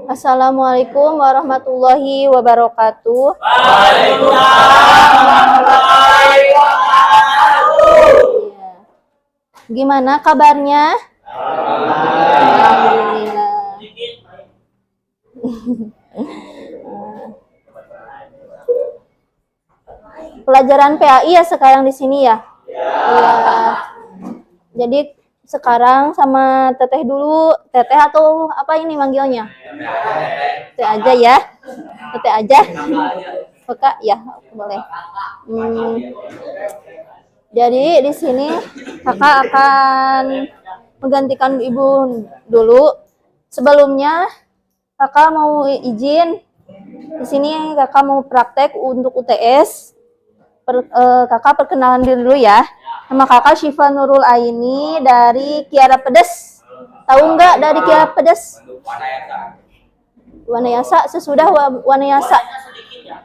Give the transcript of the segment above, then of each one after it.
Assalamualaikum warahmatullahi wabarakatuh. Waalaikumsalam warahmatullahi wabarakatuh. Gimana kabarnya? Alhamdulillah. Pelajaran PAI ya sekarang di sini ya? Iya. Jadi sekarang sama Teteh dulu. Teteh atau apa ini manggilnya? Teteh aja ya. Teteh aja. Kakak ya, boleh. Jadi di sini kakak akan menggantikan ibu dulu. Sebelumnya kakak mau izin. Di sini kakak mau praktek untuk UTS. Kakak perkenalan diri dulu ya. Nama kakak Syifa Nurul Aini dari Kiara Pedes. Tahu nggak dari Kiara Pedes? Wanayasa, sesudah Wanayasa.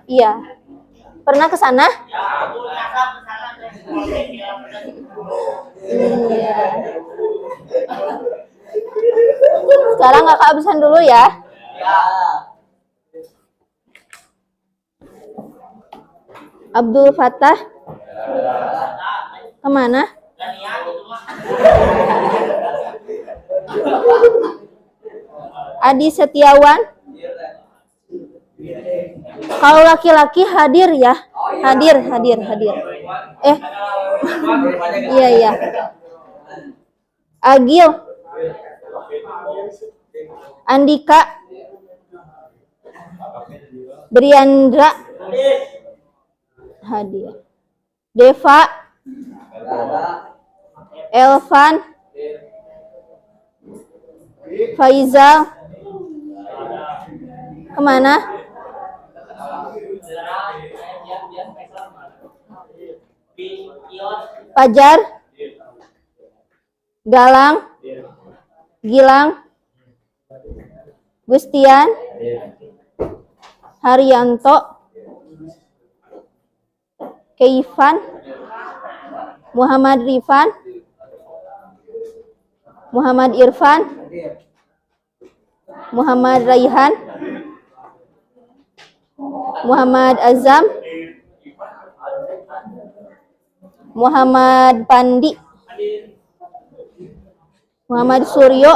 Iya. Pernah ke sana? Iya. Sekarang kakak abisan dulu ya. Abdul Fattah. Kemana? Adi Setiawan. Kalau laki-laki hadir ya. Hadir. Iya. Agil. Andika. Briandra. Hadir. Deva. Elvan. Faizal. Kemana? Pajar. Galang. Gilang. Gustian. Haryanto. Keifan. Muhammad Rifan. Muhammad Irfan. Muhammad Raihan. Muhammad Azam. Muhammad Pandi. Muhammad Suryo.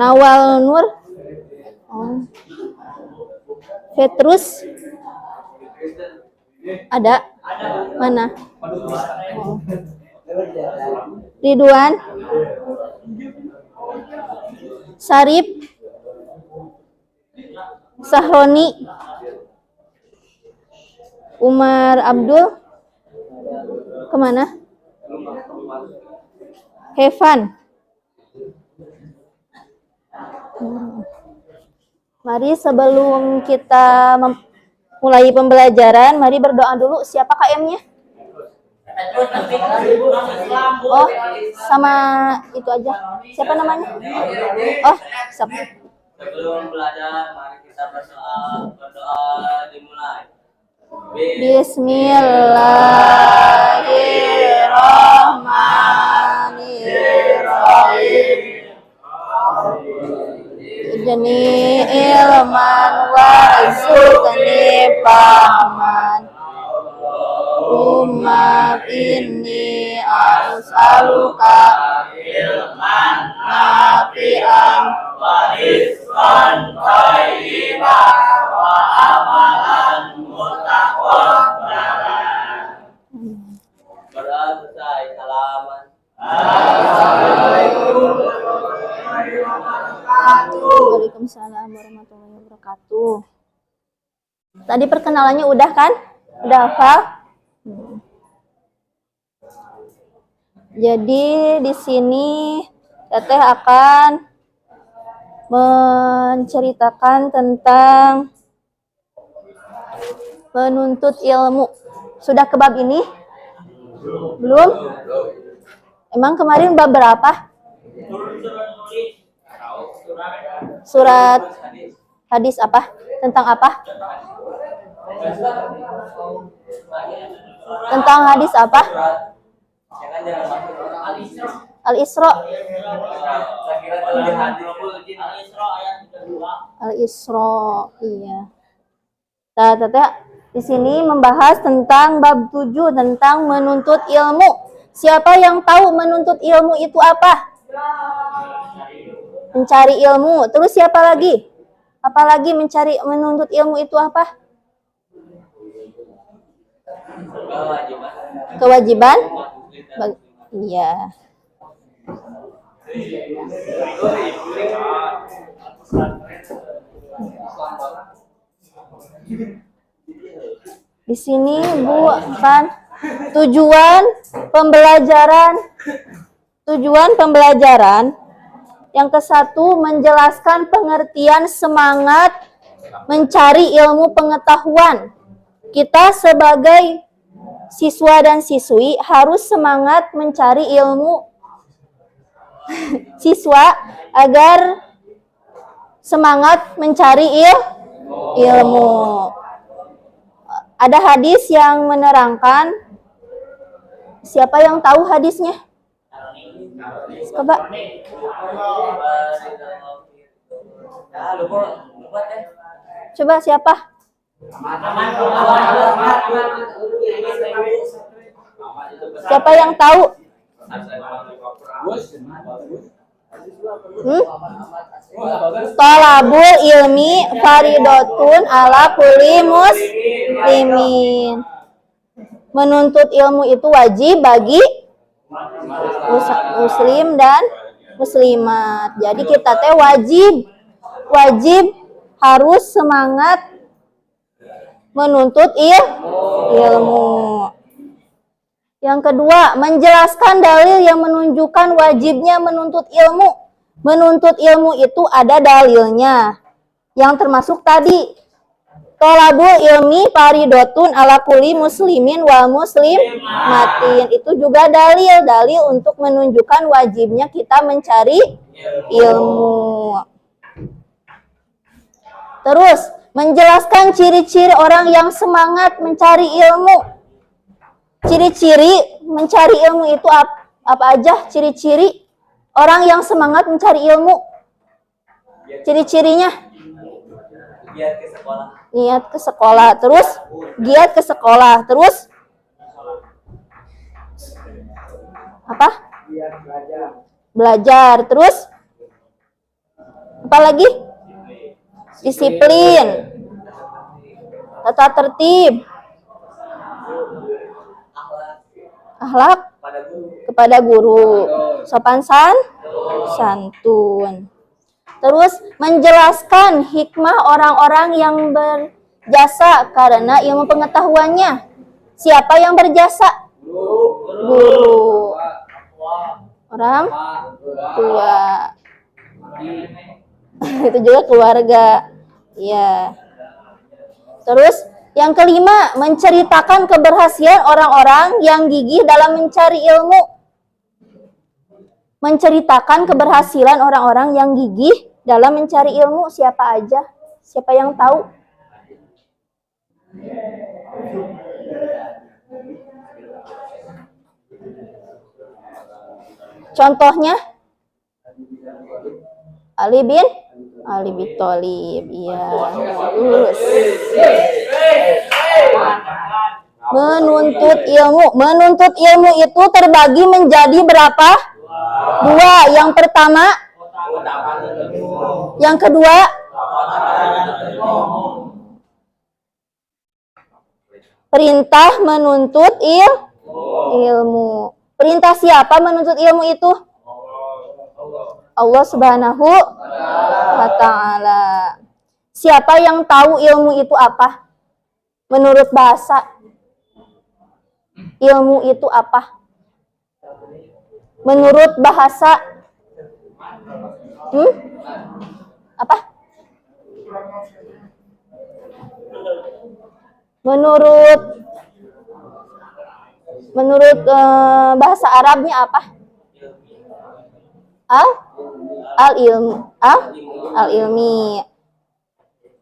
Nawal Nur. Petrus. Ada? Mana? Ridwan. Sarip. Sahroni. Umar Abdul. Kemana? Hevan. Mari sebelum kita mulai pembelajaran, mari berdoa dulu. Siapa KM-nya? Oh, sama itu aja. Siapa namanya? Oh, siapa? Sebelum belajar, mari kita berdoa dimulai. Bismillahirrahmanirrahim. Idni ilman warzuqni fahman. Umar inni as'aluka Ilman nafi'an wa rizqan thayyiban wa amalan mutaqabbalan. Berdoa selesai, salaman. Waalaikumsalam warahmatullahi wabarakatuh. Tadi perkenalannya udah kan? Udah hafal? Jadi di sini Teteh akan menceritakan tentang menuntut ilmu. Sudah ke bab ini? Belum? Emang kemarin bab berapa? Surat hadis apa? Tentang apa? Tentang hadis apa? Al-Isra. Al-Isra. Al-Isra. Iya. Nah, Tete di sini membahas tentang bab 7 tentang menuntut ilmu. Siapa yang tahu menuntut ilmu itu apa? Mencari ilmu. Terus siapa lagi? Apalagi menuntut ilmu itu apa? Kewajiban? Iya. Di sini Bu kan tujuan pembelajaran yang ke-1 menjelaskan pengertian semangat mencari ilmu pengetahuan. Kita sebagai siswa dan siswi harus semangat mencari ilmu siswa agar semangat mencari ilmu. Ada hadis yang menerangkan, siapa yang tahu hadisnya? Coba. Coba siapa? Siapa yang tahu? Thalabul ilmi faridatun ala kulli muslimin. Menuntut ilmu itu wajib bagi muslim dan muslimat. Jadi kita teh wajib harus semangat menuntut ilmu. Yang kedua, menjelaskan dalil yang menunjukkan wajibnya menuntut ilmu. Menuntut ilmu itu ada dalilnya. Yang termasuk tadi, thalabul ilmi faridatun ala kulli muslimin wal muslimatin. Itu juga dalil untuk menunjukkan wajibnya kita mencari ilmu. Terus, menjelaskan ciri-ciri orang yang semangat mencari ilmu. Ciri-ciri mencari ilmu itu apa aja? Ciri-ciri orang yang semangat mencari ilmu. Ciri-cirinya? Niat ke sekolah. Terus giat ke sekolah. Terus apa? Belajar. Terus apa lagi? Disiplin. Tata tertib. Akhlak kepada guru, sopan santun. Terus menjelaskan hikmah orang-orang yang berjasa karena ilmu pengetahuannya. Siapa yang berjasa? Guru. Orang tua. Itu juga keluarga. Ya. Terus yang kelima, menceritakan keberhasilan orang-orang yang gigih dalam mencari ilmu. Menceritakan keberhasilan orang-orang yang gigih dalam mencari ilmu. Siapa aja? Siapa yang tahu? Contohnya? Ali bin Thalib. Iya. Menuntut ilmu itu terbagi menjadi berapa? 2. Yang pertama, yang kedua, perintah menuntut ilmu. Perintah siapa menuntut ilmu itu? Allah Subhanahu wa ta'ala. Siapa yang tahu ilmu itu apa? Menurut bahasa, ilmu itu apa? Menurut bahasa, apa? Menurut bahasa Arabnya apa? Al-ilmi.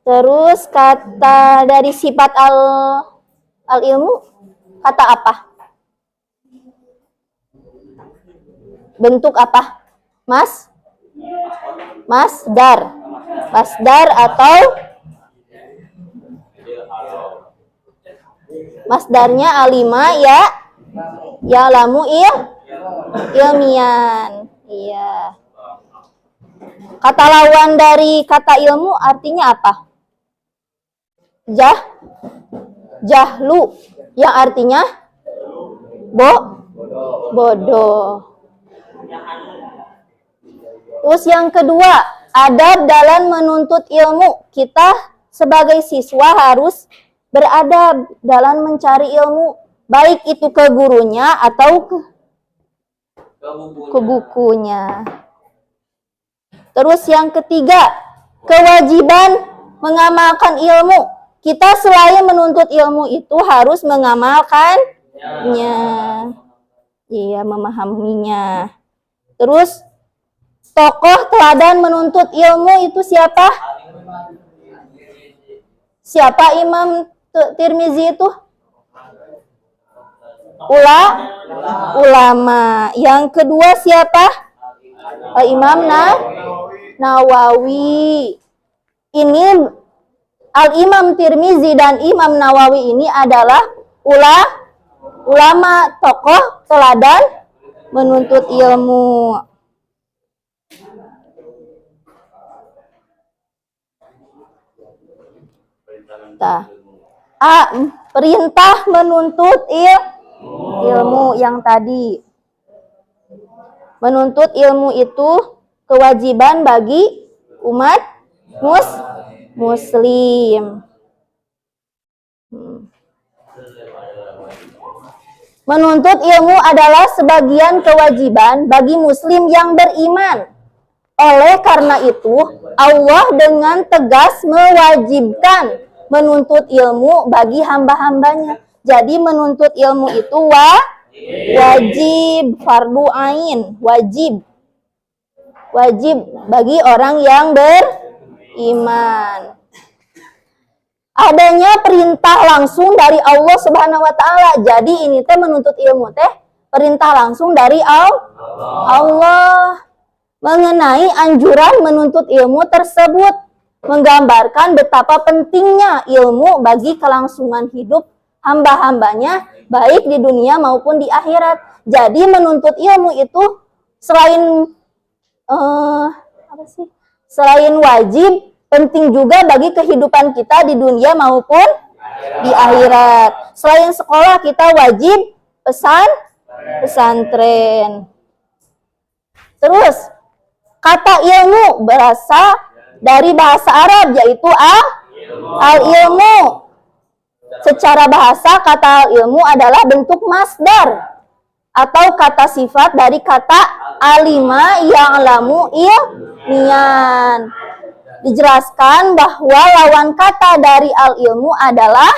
Terus kata dari sifat al-ilmu, kata apa? bentuk apa? Masdar. Masdar atau masdarnya alima ya lamu ilmian. Iya. Kata lawan dari kata ilmu artinya apa? Jahlu yang artinya bodoh. Terus yang kedua, adab dalam menuntut ilmu. Kita sebagai siswa harus beradab dalam mencari ilmu, baik itu ke gurunya atau ke bukunya. Terus yang ketiga, kewajiban mengamalkan ilmu. Kita selain menuntut ilmu itu harus mengamalkannya. Iya, memahaminya. Terus tokoh teladan menuntut ilmu itu siapa? Siapa Imam Tirmizi itu? Ulama. Yang kedua siapa? Imam Nawawi. Ini Al-Imam Tirmizi dan Imam Nawawi ini adalah ulama, tokoh teladan menuntut ilmu. Perintah menuntut ilmu yang tadi. Menuntut ilmu itu kewajiban bagi umat muslim. Menuntut ilmu adalah sebagian kewajiban bagi muslim yang beriman. Oleh karena itu, Allah dengan tegas mewajibkan menuntut ilmu bagi hamba-hambanya. Jadi menuntut ilmu itu wajib, fardu ain, wajib bagi orang yang beriman. Adanya perintah langsung dari Allah Subhanahu wa taala. Jadi ini teh menuntut ilmu teh perintah langsung dari Allah mengenai anjuran menuntut ilmu tersebut, menggambarkan betapa pentingnya ilmu bagi kelangsungan hidup hamba-hambanya baik di dunia maupun di akhirat. Jadi menuntut ilmu itu selain selain wajib, penting juga bagi kehidupan kita di dunia maupun di akhirat. Selain sekolah, kita wajib pesantren. Terus, kata ilmu berasal dari bahasa Arab, yaitu al-ilmu. Secara bahasa, kata al-ilmu adalah bentuk masdar atau kata sifat dari kata alima yang lamu ilmian. Dijelaskan bahwa lawan kata dari al-ilmu adalah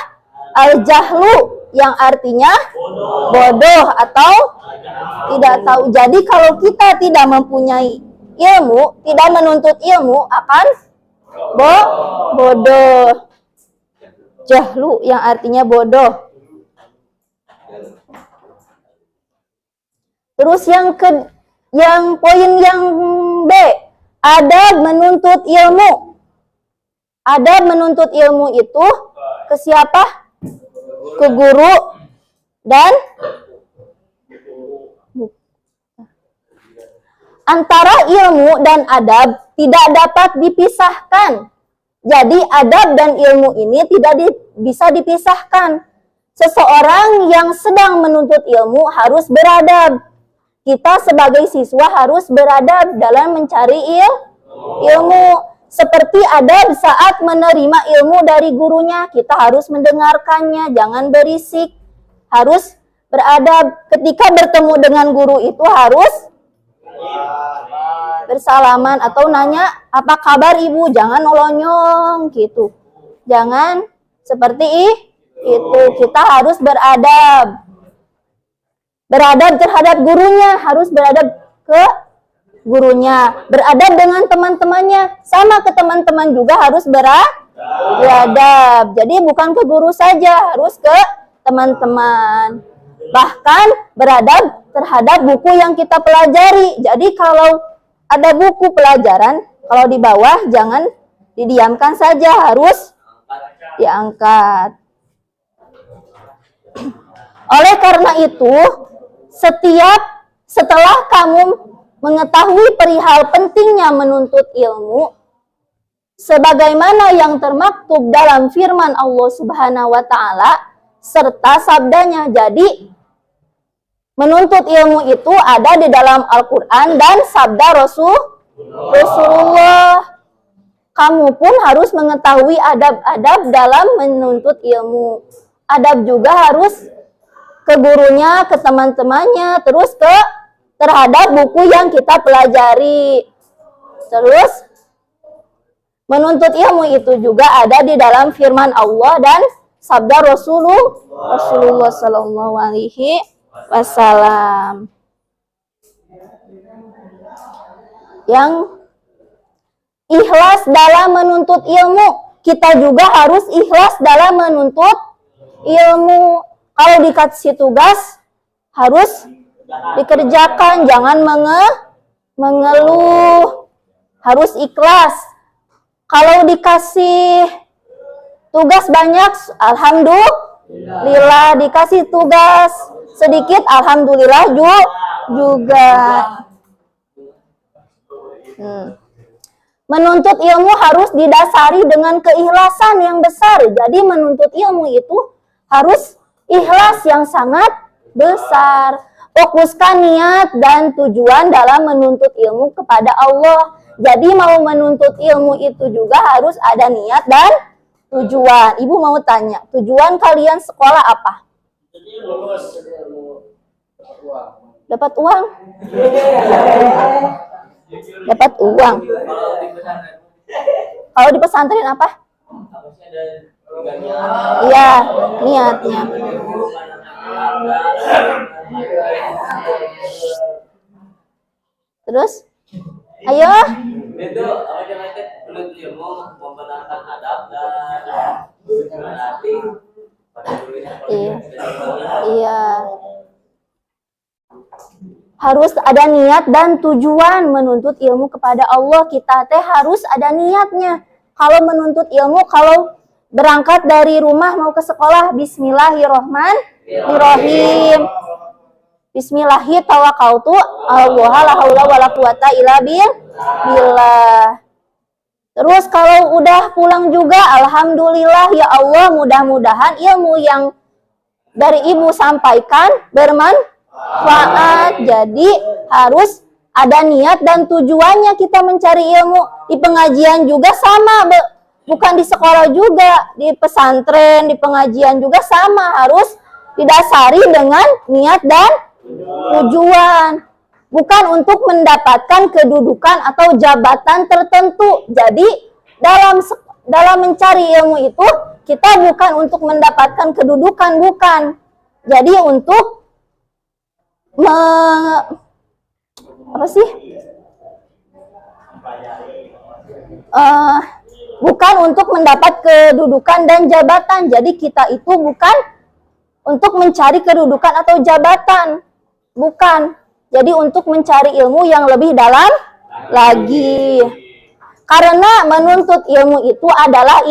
al-jahlu yang artinya bodoh atau tidak tahu. Jadi kalau kita tidak mempunyai ilmu, tidak menuntut ilmu, akan bodoh. Jahlu yang artinya bodoh. Terus yang poin yang B, adab menuntut ilmu. Adab menuntut ilmu itu ke siapa? Ke guru dan antara ilmu dan adab tidak dapat dipisahkan. Jadi adab dan ilmu ini tidak bisa dipisahkan. Seseorang yang sedang menuntut ilmu harus beradab. Kita sebagai siswa harus beradab dalam mencari ilmu. Seperti adab saat menerima ilmu dari gurunya, kita harus mendengarkannya, jangan berisik. Harus beradab. Ketika bertemu dengan guru itu harus bersalaman atau nanya, apa kabar ibu? Jangan nolonyong gitu. Jangan seperti itu. Kita harus beradab. Beradab terhadap gurunya, harus beradab ke gurunya. Beradab dengan teman-temannya, sama ke teman-teman juga harus beradab. Jadi bukan ke guru saja, harus ke teman-teman. bahkan beradab terhadap buku yang kita pelajari. Jadi kalau ada buku pelajaran, kalau di bawah jangan didiamkan saja, harus diangkat. Oleh karena itu, setelah kamu mengetahui perihal pentingnya menuntut ilmu, sebagaimana yang termaktub dalam firman Allah Subhanahu wa taala serta sabdanya. Jadi menuntut ilmu itu ada di dalam Al-Qur'an dan sabda Rasulullah. Kamu pun harus mengetahui adab-adab dalam menuntut ilmu. Adab juga harus ke gurunya, ke teman-temannya, terus terhadap buku yang kita pelajari. Terus menuntut ilmu itu juga ada di dalam firman Allah dan sabda Rasulullah Sallallahu Alaihi Wasallam. Yang ikhlas dalam menuntut ilmu, kita juga harus ikhlas dalam menuntut ilmu. Kalau dikasih tugas harus dikerjakan, jangan mengeluh, harus ikhlas. Kalau dikasih tugas banyak, alhamdulillah. Dikasih tugas sedikit, alhamdulillah juga. Menuntut ilmu harus didasari dengan keikhlasan yang besar. Jadi menuntut ilmu itu harus ikhlas yang sangat besar. Fokuskan niat dan tujuan dalam menuntut ilmu kepada Allah. Jadi mau menuntut ilmu itu juga harus ada niat dan tujuan. Ibu mau tanya, tujuan kalian sekolah apa? Dapat uang? Dapat uang. Kalau di pesantren apa? Iya, niatnya. Terus? Ayo. Itu apa namanya? Menuntut ilmu, membenarkan adab dan berarti pada Iya. Iya. Harus ada niat dan tujuan menuntut ilmu kepada Allah. Kita teh harus ada niatnya. Kalau menuntut ilmu, kalau berangkat dari rumah mau ke sekolah, bismillahirrahmanirrahim. Bismillahi tawakkaltu Allah la haula wala quwata illa billah. Terus kalau udah pulang juga, alhamdulillah ya Allah, mudah-mudahan ilmu yang dari ibu sampaikan bermanfaat. Jadi harus ada niat dan tujuannya kita mencari ilmu. Di pengajian juga sama, bukan di sekolah juga, di pesantren, di pengajian juga sama, harus didasari dengan niat dan tujuan. Bukan untuk mendapatkan kedudukan atau jabatan tertentu. Jadi dalam mencari ilmu itu kita bukan untuk mendapatkan kedudukan, bukan. Jadi untuk bukan untuk mendapat kedudukan dan jabatan. Jadi kita itu bukan untuk mencari kedudukan atau jabatan, bukan. Jadi untuk mencari ilmu yang lebih dalam lagi. Karena menuntut ilmu itu adalah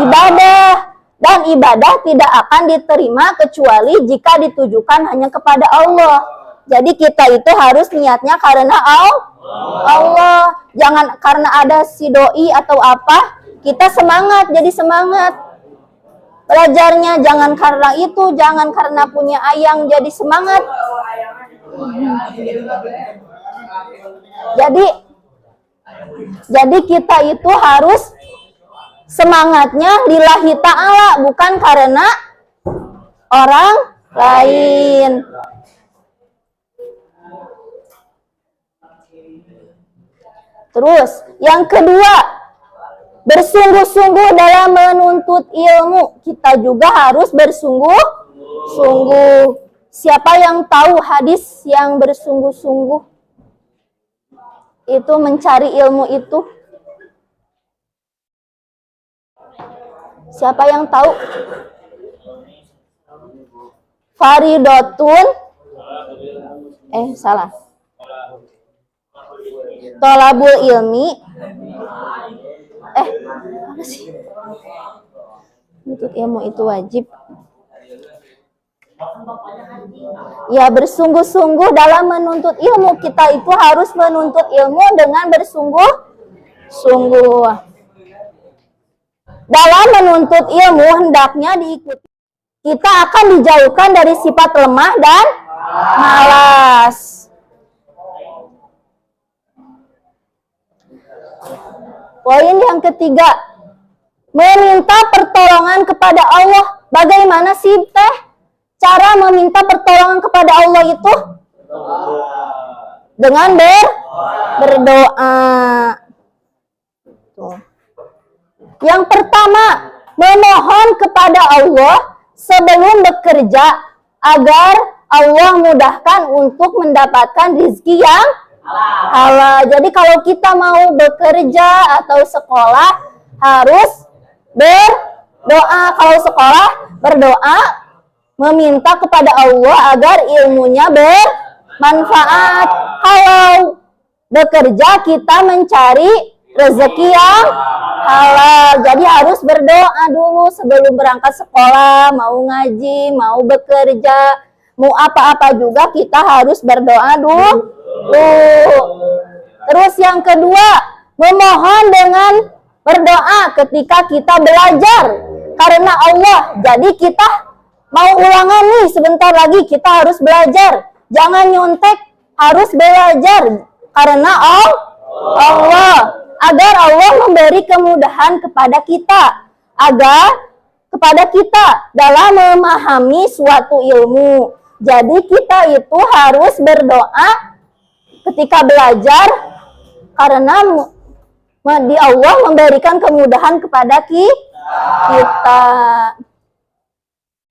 ibadah. Dan ibadah tidak akan diterima kecuali jika ditujukan hanya kepada Allah. Jadi kita itu harus niatnya karena Allah. Jangan karena ada si doi atau apa, kita semangat, jadi semangat. Belajarnya jangan karena itu, jangan karena punya ayang jadi semangat. Jadi kita itu harus semangatnya lillahi ta'ala, bukan karena orang lain. Terus yang kedua, bersungguh-sungguh dalam menuntut ilmu. Kita juga harus bersungguh-sungguh. Siapa yang tahu hadis yang bersungguh-sungguh itu mencari ilmu itu? Siapa yang tahu? Faridatun salah. Tolabul ilmi apa sih? Menuntut ilmu itu wajib. Ya, bersungguh-sungguh dalam menuntut ilmu. Kita itu harus menuntut ilmu dengan bersungguh-sungguh. Dalam menuntut ilmu hendaknya diikuti. Kita akan dijauhkan dari sifat lemah dan malas. Poin yang ketiga, meminta pertolongan kepada Allah. Bagaimana sih teh cara meminta pertolongan kepada Allah itu? Dengan berdoa. Tuh. Yang pertama, memohon kepada Allah sebelum bekerja agar Allah mudahkan untuk mendapatkan rezeki yang halal. Jadi kalau kita mau bekerja atau sekolah harus berdoa. Kalau sekolah berdoa meminta kepada Allah agar ilmunya bermanfaat. Kalau bekerja kita mencari rezeki yang halal. Jadi harus berdoa dulu sebelum berangkat sekolah, mau ngaji, mau bekerja, mau apa-apa juga kita harus berdoa dulu. Terus yang kedua, memohon dengan berdoa ketika kita belajar karena Allah. Jadi kita mau ulangan nih, sebentar lagi kita harus belajar. Jangan nyontek, harus belajar karena Allah. Agar Allah memberi kemudahan kepada kita. Dalam memahami suatu ilmu. Jadi kita itu harus berdoa ketika belajar karena Allah memberikan kemudahan kepada kita.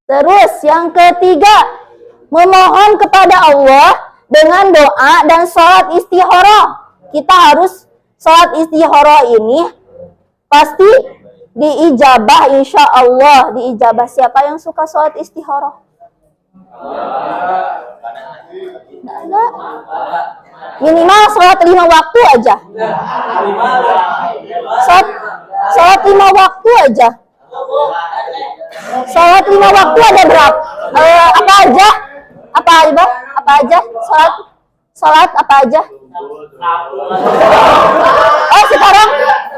Terus yang ketiga, memohon kepada Allah dengan doa dan sholat istikharah. Kita harus sholat istikharah ini pasti diijabah, insya Allah diijabah. Siapa yang suka sholat istikharah? Nggak ada. Minimal sholat 5 waktu aja. Sholat 5 waktu aja. Sholat 5 waktu ada berapa? Apa aja? Sholat apa aja?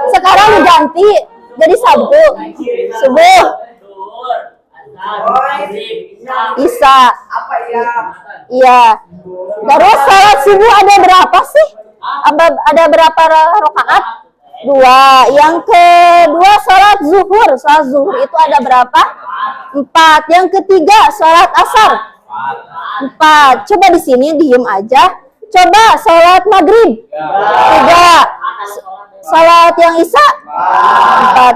Sekarang diganti jadi subuh, Isya. Iya. Terus sholat subuh ada berapa sih? Ada berapa rakaat? 2. Yang kedua sholat zuhur itu ada berapa? 4. Yang ketiga sholat asar 4. Coba di sini diem aja. Coba sholat maghrib 3. Sholat yang isya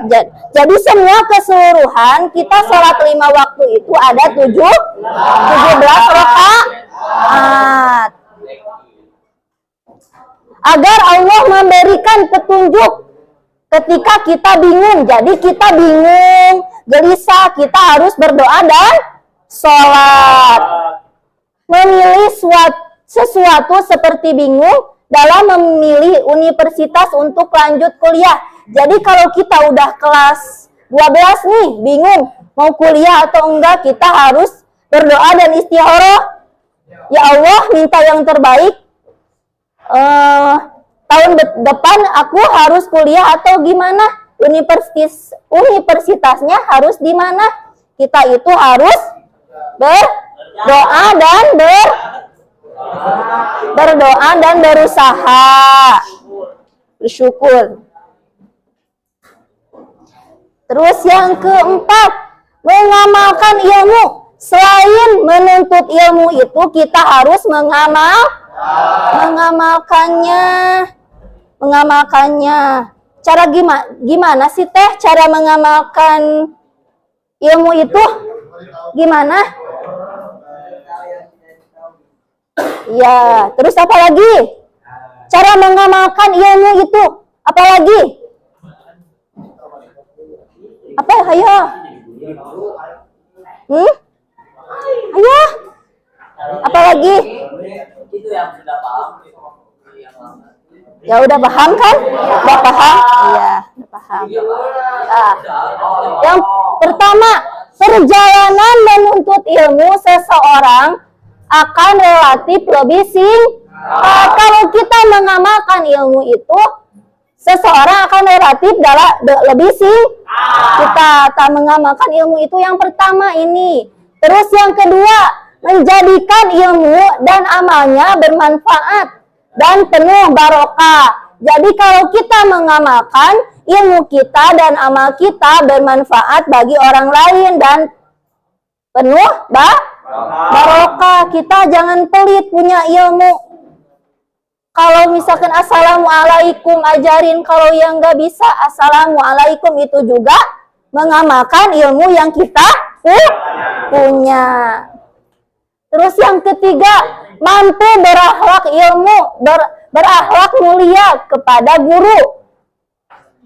4. Jadi semua keseluruhan kita sholat 5 waktu itu ada 17 rakaat. Agar Allah memberikan petunjuk ketika kita bingung. Jadi kita bingung, gelisah, kita harus berdoa dan sholat. Memilih sesuatu seperti bingung dalam memilih universitas untuk lanjut kuliah. Jadi kalau kita udah kelas 12 nih, bingung mau kuliah atau enggak, kita harus berdoa dan istikharah. Ya Allah, minta yang terbaik. Tahun depan aku harus kuliah atau gimana? Universitasnya harus di mana? Kita itu harus berdoa dan berusaha, bersyukur. Terus yang keempat, mengamalkan ilmu. Selain menuntut ilmu itu, kita harus mengamalkannya. Cara gimana sih teh cara mengamalkan ilmu itu? Gimana? Ya, terus apa lagi? Cara mengamalkan ilmu itu apa lagi? Apa? Ayo. Ayo. Apalagi? Itu yang sudah paham. Ya udah paham kan? Udah paham? Iya, udah paham. Nah, yang pertama, perjalanan menuntut ilmu seseorang akan relatif lebih singkat. Kalau kita mengamalkan ilmu itu, seseorang akan relatif lebih singkat. Kita tak mengamalkan ilmu itu yang pertama ini. Terus yang kedua, menjadikan ilmu dan amalnya bermanfaat dan penuh barokah. Jadi kalau kita mengamalkan ilmu kita dan amal kita bermanfaat bagi orang lain dan penuh barokah. Kita jangan pelit punya ilmu. Kalau misalkan assalamualaikum ajarin, kalau yang nggak bisa assalamualaikum, itu juga mengamalkan ilmu yang kita punya. Terus yang ketiga, mampu berakhlak berakhlak mulia kepada guru.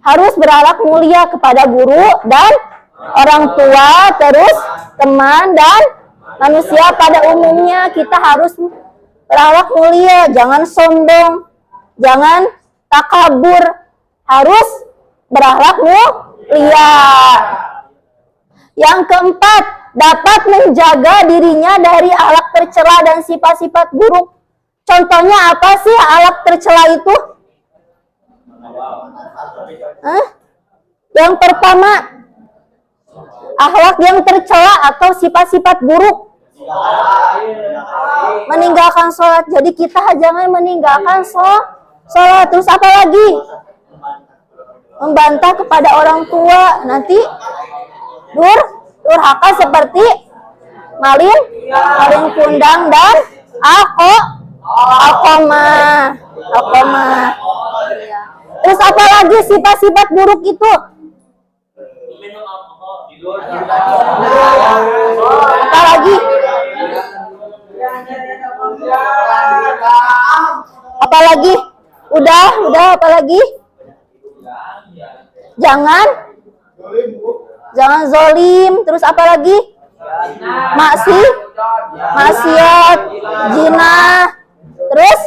Harus berakhlak mulia kepada guru dan orang tua, terus teman dan manusia pada umumnya. Kita harus berakhlak mulia, jangan sombong, jangan takabur, harus berakhlak mulia. Yang keempat, dapat menjaga dirinya dari akhlak tercela dan sifat-sifat buruk. Contohnya apa sih akhlak tercela itu? Yang pertama, akhlak yang tercela atau sifat-sifat buruk. Meninggalkan sholat. Jadi kita jangan meninggalkan sholat. Terus apa lagi? Membantah kepada orang tua. Nanti durhaka seperti maling kundang dan alqamah. Terus apa lagi sifat-sifat buruk itu? Apa lagi? Apa lagi? Udah apa lagi? Jangan zolim. Terus apa lagi? Maksiat, zina. Terus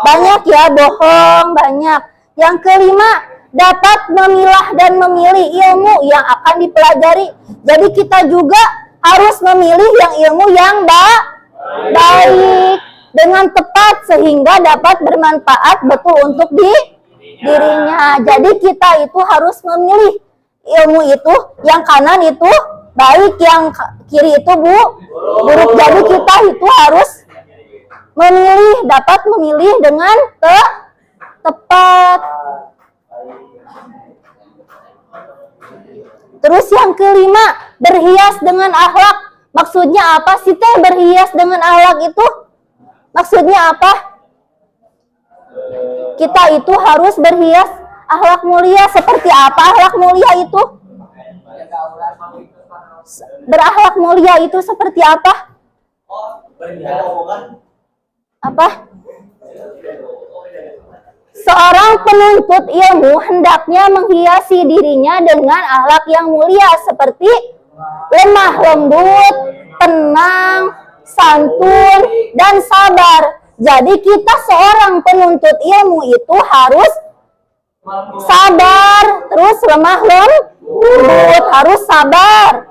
banyak ya, bohong banyak. Yang kelima, dapat memilah dan memilih ilmu yang akan dipelajari. Jadi kita juga harus memilih ilmu yang baik dengan tepat sehingga dapat bermanfaat betul untuk dirinya. Jadi kita itu harus memilih ilmu itu, yang kanan itu baik, yang kiri itu buruk. Jadi kita itu harus dapat memilih dengan tepat. Terus yang kelima, berhias dengan akhlak. Maksudnya apa sih teh berhias dengan akhlak itu? Maksudnya apa? Kita itu harus berhias akhlak mulia. Seperti apa akhlak mulia itu? Berakhlak mulia itu seperti apa? Apa? Seorang penuntut ilmu hendaknya menghiasi dirinya dengan akhlak yang mulia seperti lemah lembut, tenang, santun, dan sabar. Jadi kita seorang penuntut ilmu itu harus sabar, terus lemah lembut, harus sabar.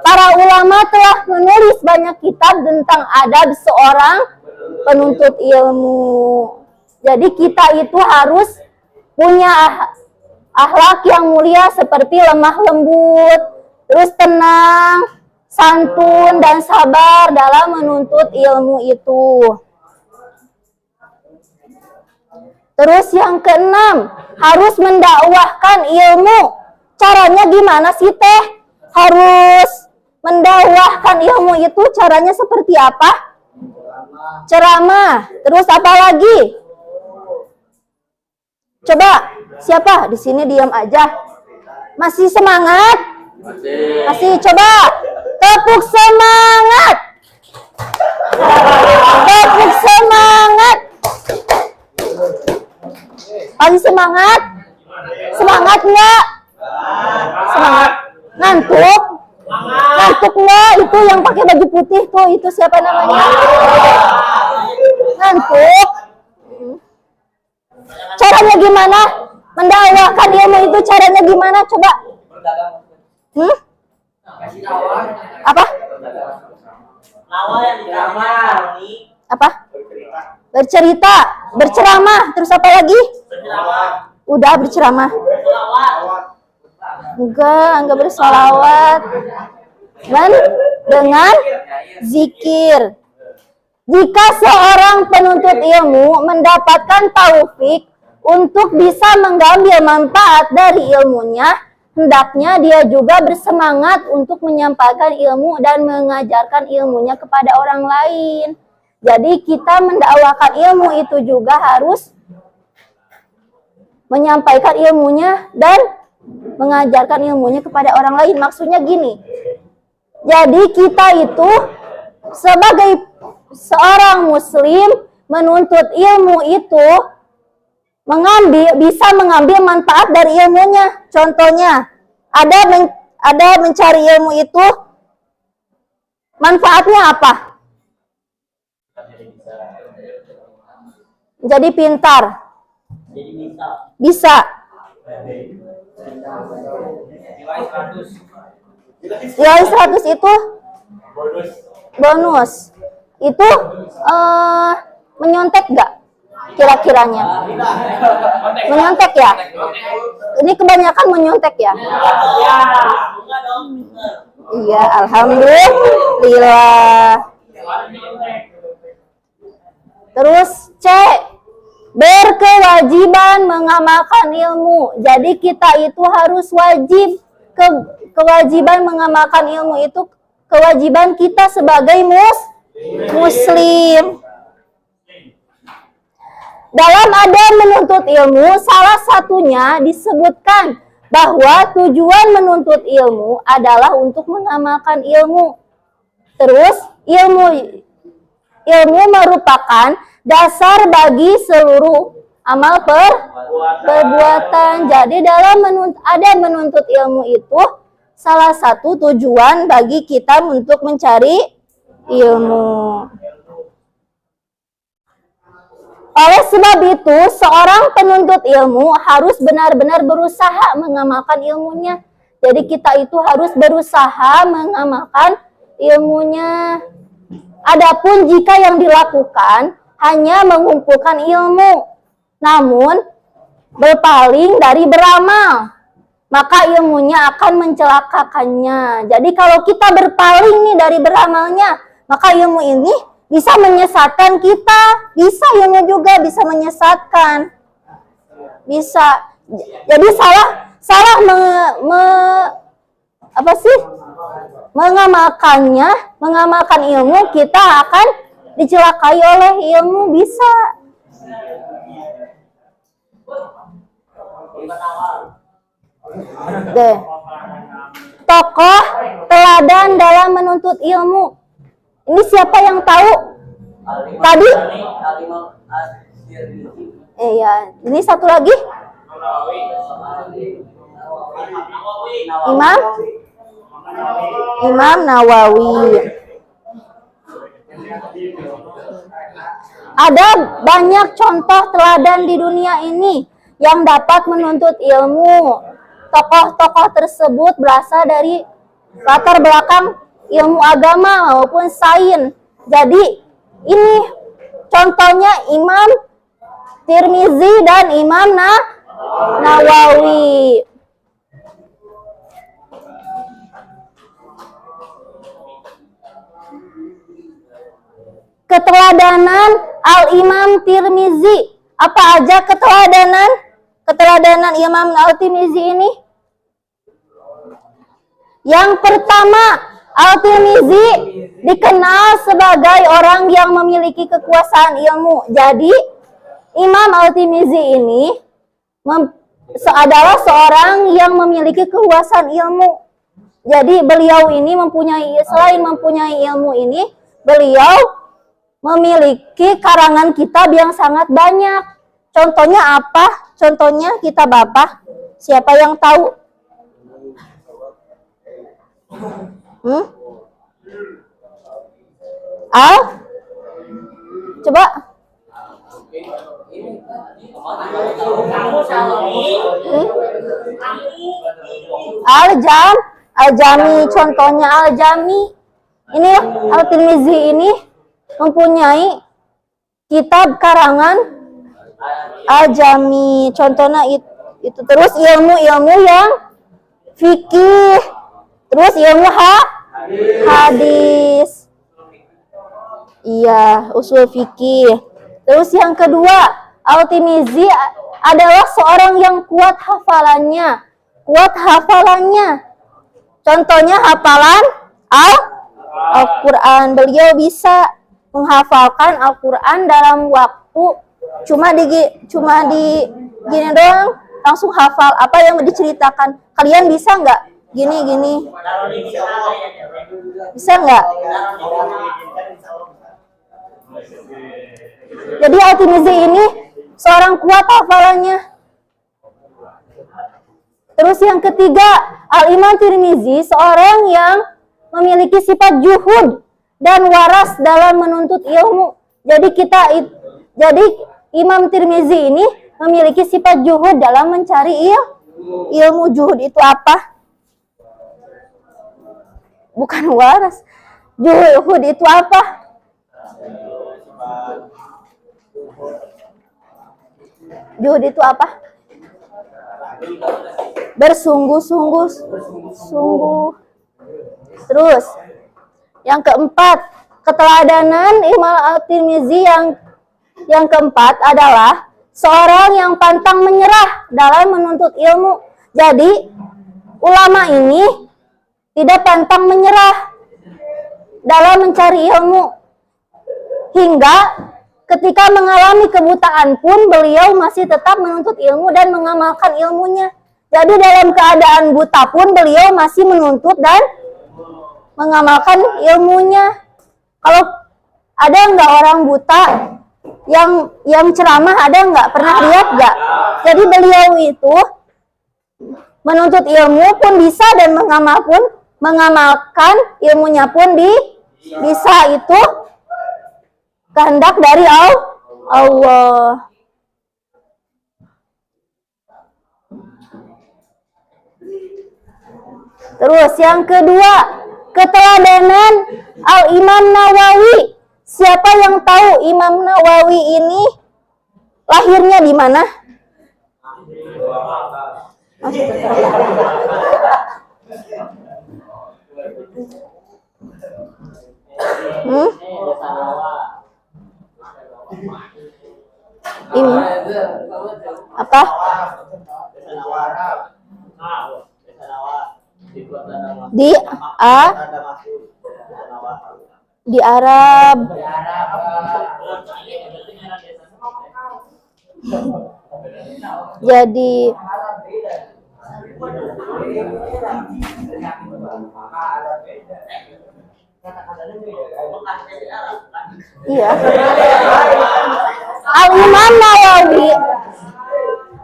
Para ulama telah menulis banyak kitab tentang adab seorang penuntut ilmu. Jadi kita itu harus punya akhlak yang mulia seperti lemah lembut, terus tenang, santun, dan sabar dalam menuntut ilmu itu. Terus yang keenam, harus mendakwahkan ilmu. Caranya gimana sih teh? Harus mendakwahkan ilmu itu caranya seperti apa? Ceramah. Terus apa lagi? Coba, siapa? Di sini diam aja. Masih semangat? Masih. Coba, tepuk semangat. Tepuk semangat. Masih semangat? Semangat nggak? Semangat. Ngantuk? Ngantuk nggak? Itu yang pakai baju putih tuh, itu siapa namanya? Ngantuk. Caranya gimana? Mendakwakan ilmu itu caranya gimana? Coba. Apa? Apa? Bercerita, berceramah, terus apa lagi? Udah berceramah. Enggak bersolawat. Dengan zikir. Jika seorang penuntut ilmu mendapatkan taufik untuk bisa mengambil manfaat dari ilmunya, hendaknya dia juga bersemangat untuk menyampaikan ilmu dan mengajarkan ilmunya kepada orang lain. Jadi kita mendakwakan ilmu itu juga harus menyampaikan ilmunya dan mengajarkan ilmunya kepada orang lain. Maksudnya gini, jadi kita itu sebagai seorang muslim menuntut ilmu itu bisa mengambil manfaat dari ilmunya. Contohnya, ada mencari ilmu itu manfaatnya apa? Jadi pintar. Bisa. Nilai 100 itu bonus. Itu menyontek nggak kira-kiranya? Menyontek ya? Ini kebanyakan menyontek ya? Iya, alhamdulillah. Terus C, berkewajiban mengamalkan ilmu. Jadi kita itu harus wajib, kewajiban mengamalkan ilmu itu kewajiban kita sebagai muslim. Dalam adab menuntut ilmu, salah satunya disebutkan bahwa tujuan menuntut ilmu adalah untuk mengamalkan ilmu. Terus ilmu merupakan dasar bagi seluruh amal perbuatan. Jadi dalam menuntut ilmu itu salah satu tujuan bagi kita untuk mencari ilmu. Oleh sebab itu, seorang penuntut ilmu harus benar-benar berusaha mengamalkan ilmunya. Jadi kita itu harus berusaha mengamalkan ilmunya. Adapun jika yang dilakukan hanya mengumpulkan ilmu, namun berpaling dari beramal, maka ilmunya akan mencelakakannya. Jadi kalau kita berpaling nih dari beramalnya, maka ilmu ini bisa menyesatkan kita. Bisa, ilmu juga bisa menyesatkan. Bisa. Jadi salah mengamalkan ilmu, kita akan dicelakai oleh ilmu. Bisa. Deh. Tokoh teladan dalam menuntut ilmu. Ini siapa yang tahu? Tadi? Iya, ini satu lagi. Imam Nawawi. Ada banyak contoh teladan di dunia ini yang dapat menuntut ilmu. Tokoh-tokoh tersebut berasal dari latar belakang ilmu agama maupun sains. Jadi ini contohnya Imam Tirmizi dan Imam Nawawi. Keteladanan Al-Imam Tirmizi. Apa aja keteladanan Imam Al-Tirmizi ini? Yang pertama, Al-Tirmizi dikenal sebagai orang yang memiliki kekuasaan ilmu. Jadi, Imam Al-Tirmizi ini adalah seorang yang memiliki kekuasaan ilmu. Jadi, beliau ini selain mempunyai ilmu ini, beliau memiliki karangan kitab yang sangat banyak. Contohnya apa? Contohnya kitab apa? Siapa yang tahu? Al? Coba. Al-Jami, contohnya Al-Jami. Ini Al-Tirmizi ini mempunyai kitab karangan Al-Jami. Contohnya itu terus ilmu-ilmu yang fikih, terus ilmu hadis. Iya, usul fikih. Terus yang kedua, Al-Tirmizi adalah seorang yang kuat hafalannya. Contohnya hafalan Al-Quran. Beliau bisa menghafalkan Al-Quran dalam waktu cuma di gini doang, langsung hafal apa yang diceritakan. Kalian bisa nggak? Gini. Bisa nggak? Jadi Al-Tirmizi ini seorang kuat hafalannya. Terus yang ketiga, Al-Imam Tirmizi seorang yang memiliki sifat juhud dan waras dalam menuntut ilmu. Jadi Imam Tirmizi ini memiliki sifat juhud dalam mencari ilmu. Juhud itu apa? Bukan waras. Juhud itu apa? Juhud itu apa? Bersungguh-sungguh. Terus yang keempat, keteladanan Imam Al-Tirmizi yang keempat adalah seorang yang pantang menyerah dalam menuntut ilmu. Jadi ulama ini tidak pantang menyerah dalam mencari ilmu, hingga ketika mengalami kebutaan pun beliau masih tetap menuntut ilmu dan mengamalkan ilmunya. Jadi dalam keadaan buta pun beliau masih menuntut dan mengamalkan ilmunya. Kalau ada nggak orang buta yang ceramah, ada nggak? Pernah lihat nggak? Jadi beliau itu menuntut ilmu pun bisa dan mengamalkan ilmunya pun bisa. Itu kehendak dari Allah. Terus yang kedua, keteladanan Al-Imam Nawawi. Siapa yang tahu Imam Nawawi ini lahirnya di mana? Ini apa? Di Arab. Jadi iya.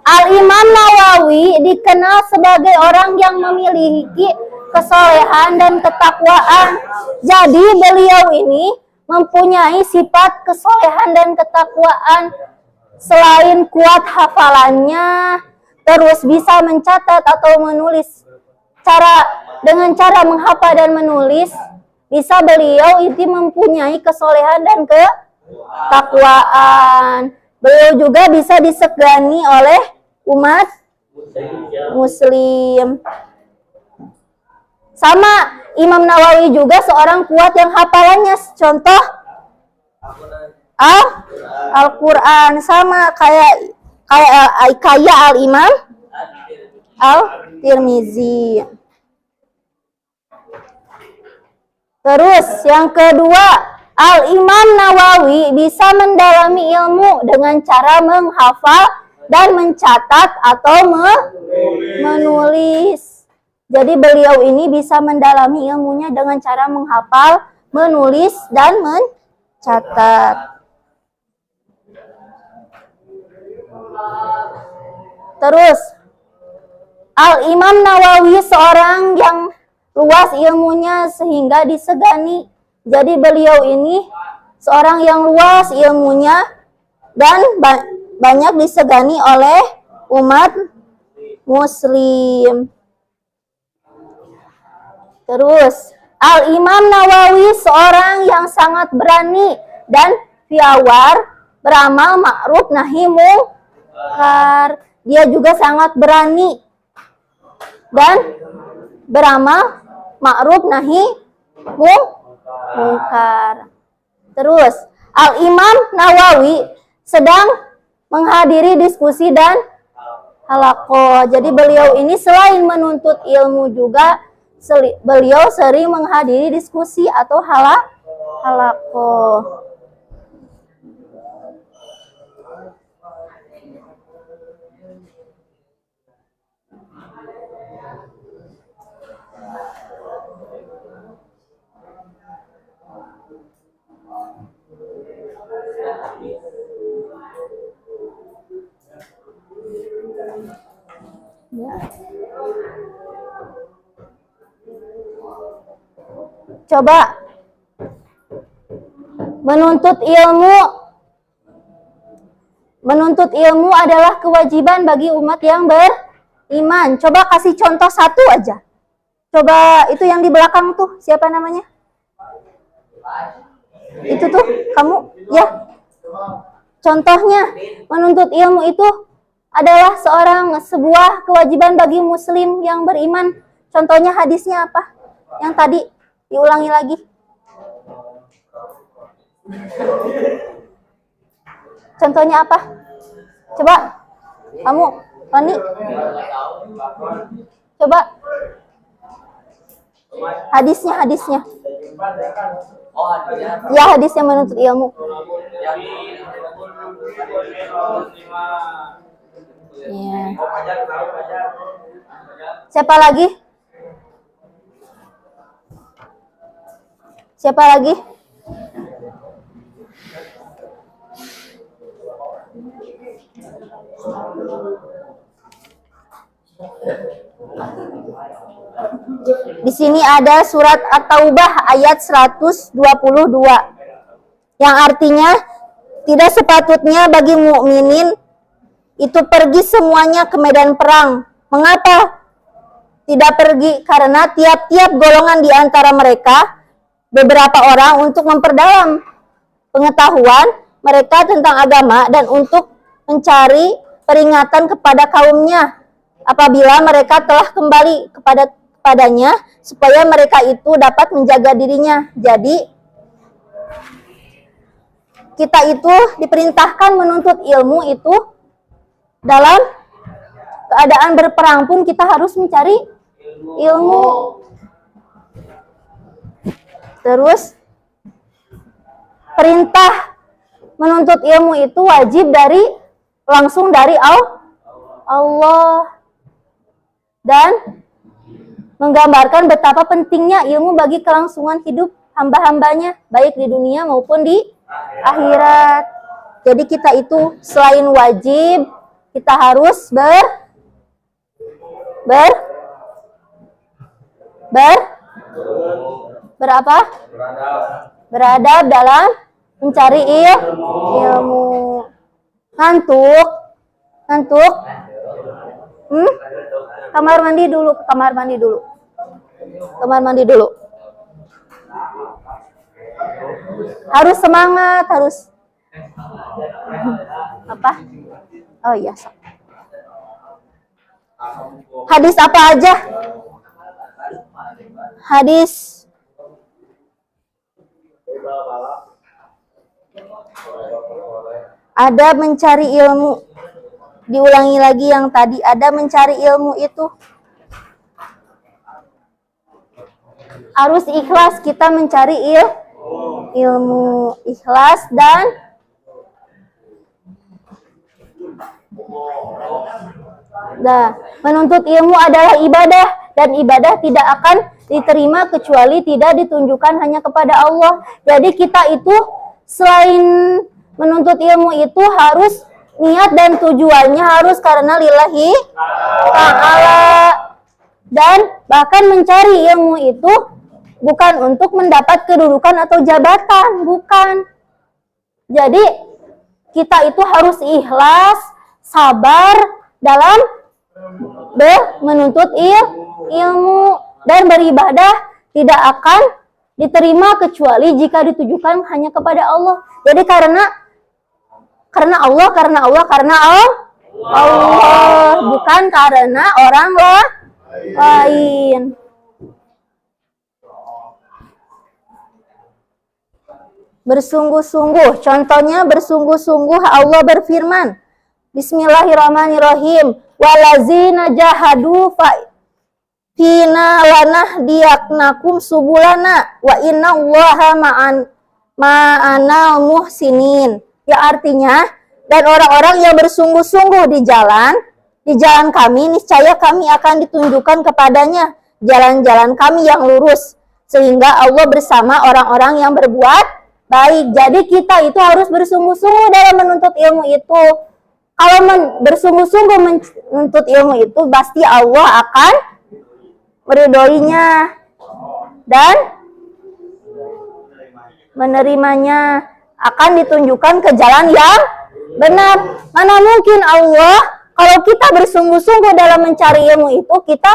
Al-Imam Nawawi dikenal sebagai orang yang memiliki kesolehan dan ketakwaan. Jadi beliau ini mempunyai sifat kesolehan dan ketakwaan. Selain kuat hafalannya, terus bisa mencatat atau menulis. Dengan cara menghafal dan menulis, bisa beliau itu mempunyai kesolehan dan ketakwaan. Beliau juga bisa disegani oleh umat muslim. Sama Imam Nawawi juga seorang kuat yang hafalannya, contoh Al-Quran, sama kayak Al-Imam Al-Tirmizi. Terus yang kedua, Al-Imam Nawawi bisa mendalami ilmu dengan cara menghafal dan mencatat atau menulis. Jadi beliau ini bisa mendalami ilmunya dengan cara menghafal, menulis, dan mencatat. Terus Al-Imam Nawawi seorang yang luas ilmunya sehingga disegani. Jadi beliau ini seorang yang luas ilmunya dan banyak disegani oleh umat muslim. Terus, Al-Imam Nawawi seorang yang sangat berani dan piawai, beramal ma'ruf nahi mungkar. Dia juga sangat berani dan beramal ma'ruf nahi mungkar. Terus, Al-Imam Nawawi sedang menghadiri diskusi dan halaqah. Jadi beliau ini selain menuntut ilmu juga beliau sering menghadiri diskusi atau halaqah. Ya. Coba menuntut ilmu adalah kewajiban bagi umat yang beriman. Coba kasih contoh satu aja. Coba itu yang di belakang tuh, siapa namanya? Itu tuh, kamu ya. Contohnya, menuntut ilmu itu adalah sebuah kewajiban bagi muslim yang beriman. Contohnya hadisnya apa? Yang tadi diulangi lagi. Contohnya apa? Coba kamu, Rani. Coba hadisnya. Ya, hadisnya menuntut ilmu. Ya. Siapa lagi? Di sini ada surat At-Taubah ayat 122 yang artinya tidak sepatutnya bagi mukminin itu pergi semuanya ke medan perang. Mengapa tidak pergi? Karena tiap-tiap golongan di antara mereka beberapa orang untuk memperdalam pengetahuan mereka tentang agama dan untuk mencari peringatan kepada kaumnya apabila mereka telah kembali kepadanya supaya mereka itu dapat menjaga dirinya. Jadi kita itu diperintahkan menuntut ilmu itu dalam keadaan berperang pun kita harus mencari ilmu. Terus perintah menuntut ilmu itu wajib langsung dari Allah dan menggambarkan betapa pentingnya ilmu bagi kelangsungan hidup hamba-hambanya baik di dunia maupun di akhirat. Jadi kita itu selain wajib, kita harus beradab dalam mencari ilmu. Ngantuk? Kamar mandi dulu. Harus semangat, harus apa? Oh iya. Hadis apa aja? Hadis ada mencari ilmu. Diulangi lagi yang tadi, ada mencari ilmu itu harus ikhlas kita mencari ilmu, ikhlas dan menuntut ilmu adalah ibadah dan ibadah tidak akan diterima kecuali tidak ditunjukkan hanya kepada Allah. Jadi kita itu selain menuntut ilmu itu harus niat dan tujuannya harus karena lillahi ta'ala. Dan bahkan mencari ilmu itu bukan untuk mendapat kedudukan atau jabatan, bukan. Jadi kita itu harus ikhlas, sabar dalam menuntut ilmu, dan beribadah tidak akan diterima kecuali jika ditujukan hanya kepada Allah. Jadi karena Allah, bukan karena orang lain. Bersungguh-sungguh, contohnya bersungguh-sungguh Allah berfirman, Bismillahirrahmanirrahim, walazina jahadu fina lanahdiyaknakum subulana wa innallaha ma'ana muhsinin. Ya, artinya, dan orang-orang yang bersungguh-sungguh di jalan kami, niscaya kami akan ditunjukkan kepadanya jalan-jalan kami yang lurus, sehingga Allah bersama orang-orang yang berbuat baik. Jadi kita itu harus bersungguh-sungguh dalam menuntut ilmu itu. Kalau bersungguh-sungguh menuntut ilmu itu, pasti Allah akan meridhoinya dan menerimanya, akan ditunjukkan ke jalan yang benar. Mana mungkin Allah, kalau kita bersungguh-sungguh dalam mencari ilmu itu, kita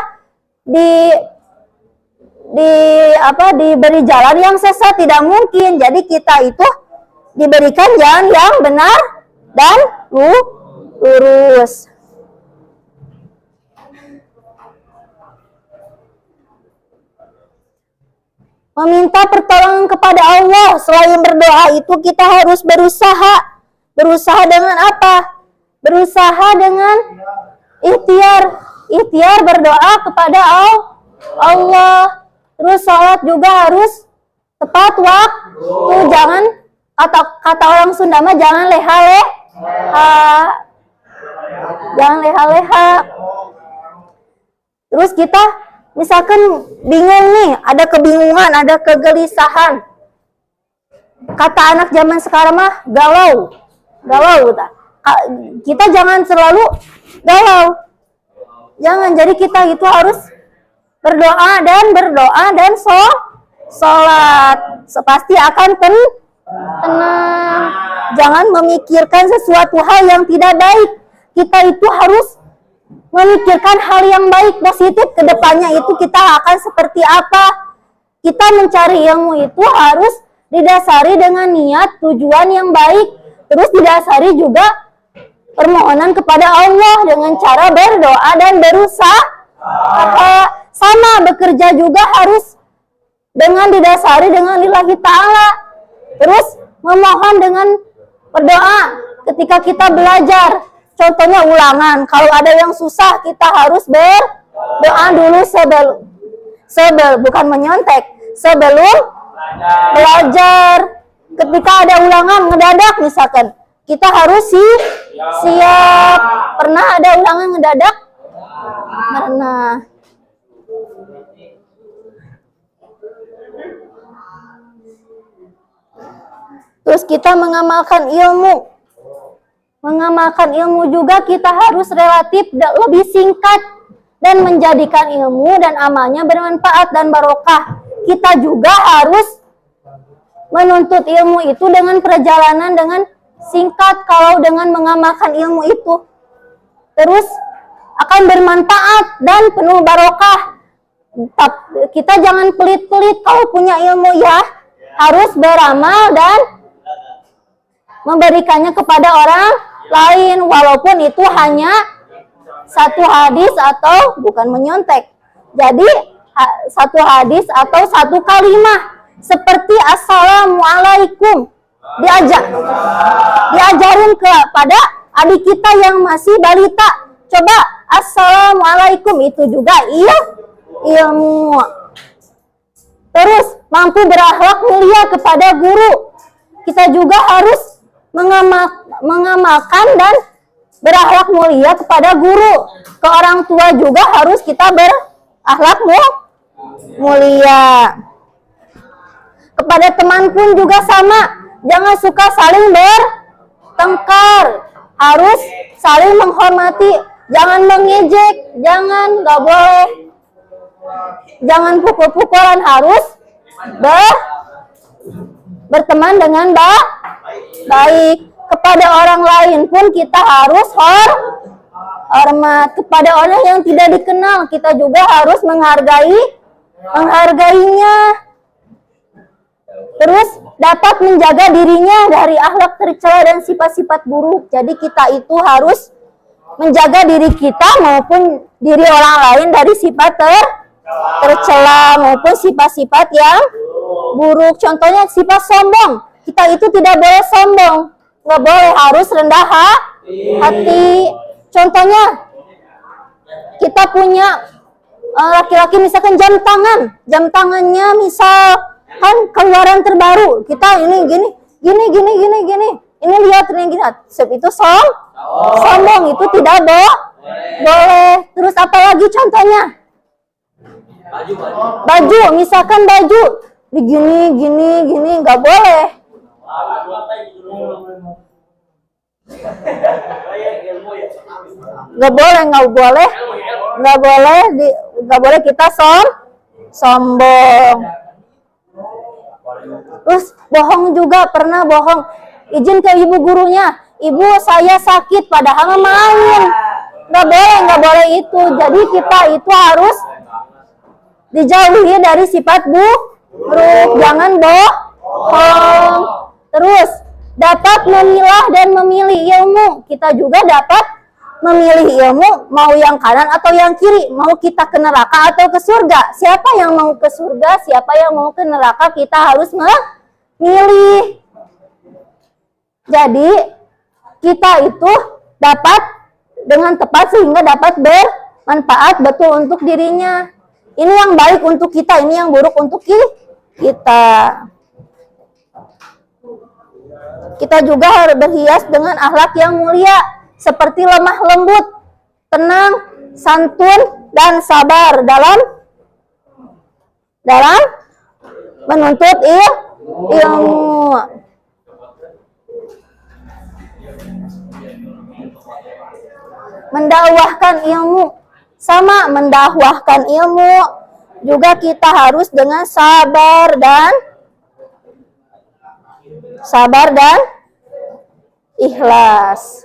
diberi jalan yang sesat, tidak mungkin. Jadi kita itu diberikan jalan yang benar dan lurus. Meminta pertolongan kepada Allah selain berdoa itu kita harus berusaha. Berusaha dengan apa? Berusaha dengan ikhtiar berdoa kepada Allah. Terus sholat juga harus tepat waktu. Jangan, kata orang Sunda mah, jangan leha-leha. Jangan leha-leha. Terus kita misalkan bingung nih, ada kebingungan, ada kegelisahan. Kata anak zaman sekarang mah galau. Kita jangan selalu galau. Jangan, jadi kita itu harus berdoa dan sholat. Pasti akan tenang. Jangan memikirkan sesuatu hal yang tidak baik. Kita itu harus memikirkan hal yang baik, positif, ke depannya itu kita akan seperti apa. Kita mencari ilmu itu harus didasari dengan niat, tujuan yang baik. Terus didasari juga permohonan kepada Allah dengan cara berdoa dan berusaha. Sama, bekerja juga harus dengan didasari dengan lillahi ta'ala. Terus memohon dengan berdoa ketika kita belajar. Contohnya ulangan, kalau ada yang susah kita harus berdoa dulu bukan menyontek, sebelum belajar. Ketika ada ulangan ngedadak misalkan, kita harus siap. Pernah ada ulangan ngedadak? Pernah. Terus kita mengamalkan ilmu. Mengamalkan ilmu juga kita harus relatif lebih singkat dan menjadikan ilmu dan amalnya bermanfaat dan barokah. Kita juga harus menuntut ilmu itu dengan perjalanan dengan singkat. Kalau dengan mengamalkan ilmu itu terus akan bermanfaat dan penuh barokah. Kita jangan pelit-pelit kalau punya ilmu, ya harus beramal dan memberikannya kepada orang lain, walaupun itu hanya satu hadis atau bukan menyontek. Jadi satu hadis atau satu kalimat seperti assalamualaikum diajarin kepada adik kita yang masih balita. Coba assalamualaikum, itu juga ilmu. Terus mampu berakhlak mulia kepada guru. Kita juga harus mengamalkan dan berakhlak mulia kepada guru. Ke orang tua juga harus kita berakhlak mulia. Kepada teman pun juga sama. Jangan suka saling bertengkar. Harus saling menghormati. Jangan mengejek. Jangan, nggak boleh. Jangan pukul-pukulan, harus berteman dengan baik. Kepada orang lain pun kita harus hormat. Kepada orang yang tidak dikenal, kita juga harus menghargainya. Terus dapat menjaga dirinya dari akhlak tercela dan sifat-sifat buruk. Jadi kita itu harus menjaga diri kita maupun diri orang lain dari sifat tercela maupun sifat-sifat yang buruk. Contohnya sifat sombong. Kita itu tidak boleh sombong. Nggak boleh, harus rendah hati. Contohnya kita punya laki-laki misalkan jam tangannya misal kan keluaran terbaru, kita ini gini, ini lihat. Sebab itu sombong, itu tidak boleh. Terus apa lagi contohnya? Baju, misalkan baju gini, nggak boleh. Nggak boleh kita sombong. Terus bohong juga, pernah bohong. Izin ke ibu gurunya, ibu saya sakit padahal main. Nggak boleh itu. Jadi kita itu harus dijauhi dari sifat buruk. Jangan bohong. Terus dapat memilah dan memilih ilmu. Kita juga dapat memilih ilmu, mau yang kanan atau yang kiri, mau kita ke neraka atau ke surga. Siapa yang mau ke surga, siapa yang mau ke neraka, kita harus memilih. Jadi kita itu dapat dengan tepat sehingga dapat bermanfaat betul untuk dirinya. Ini yang baik untuk kita, ini yang buruk untuk kita. Kita juga harus berhias dengan akhlak yang mulia, seperti lemah lembut, tenang, santun, dan sabar dalam menuntut ilmu. Mendakwahkan ilmu, sama mendakwahkan ilmu juga kita harus dengan sabar dan ikhlas.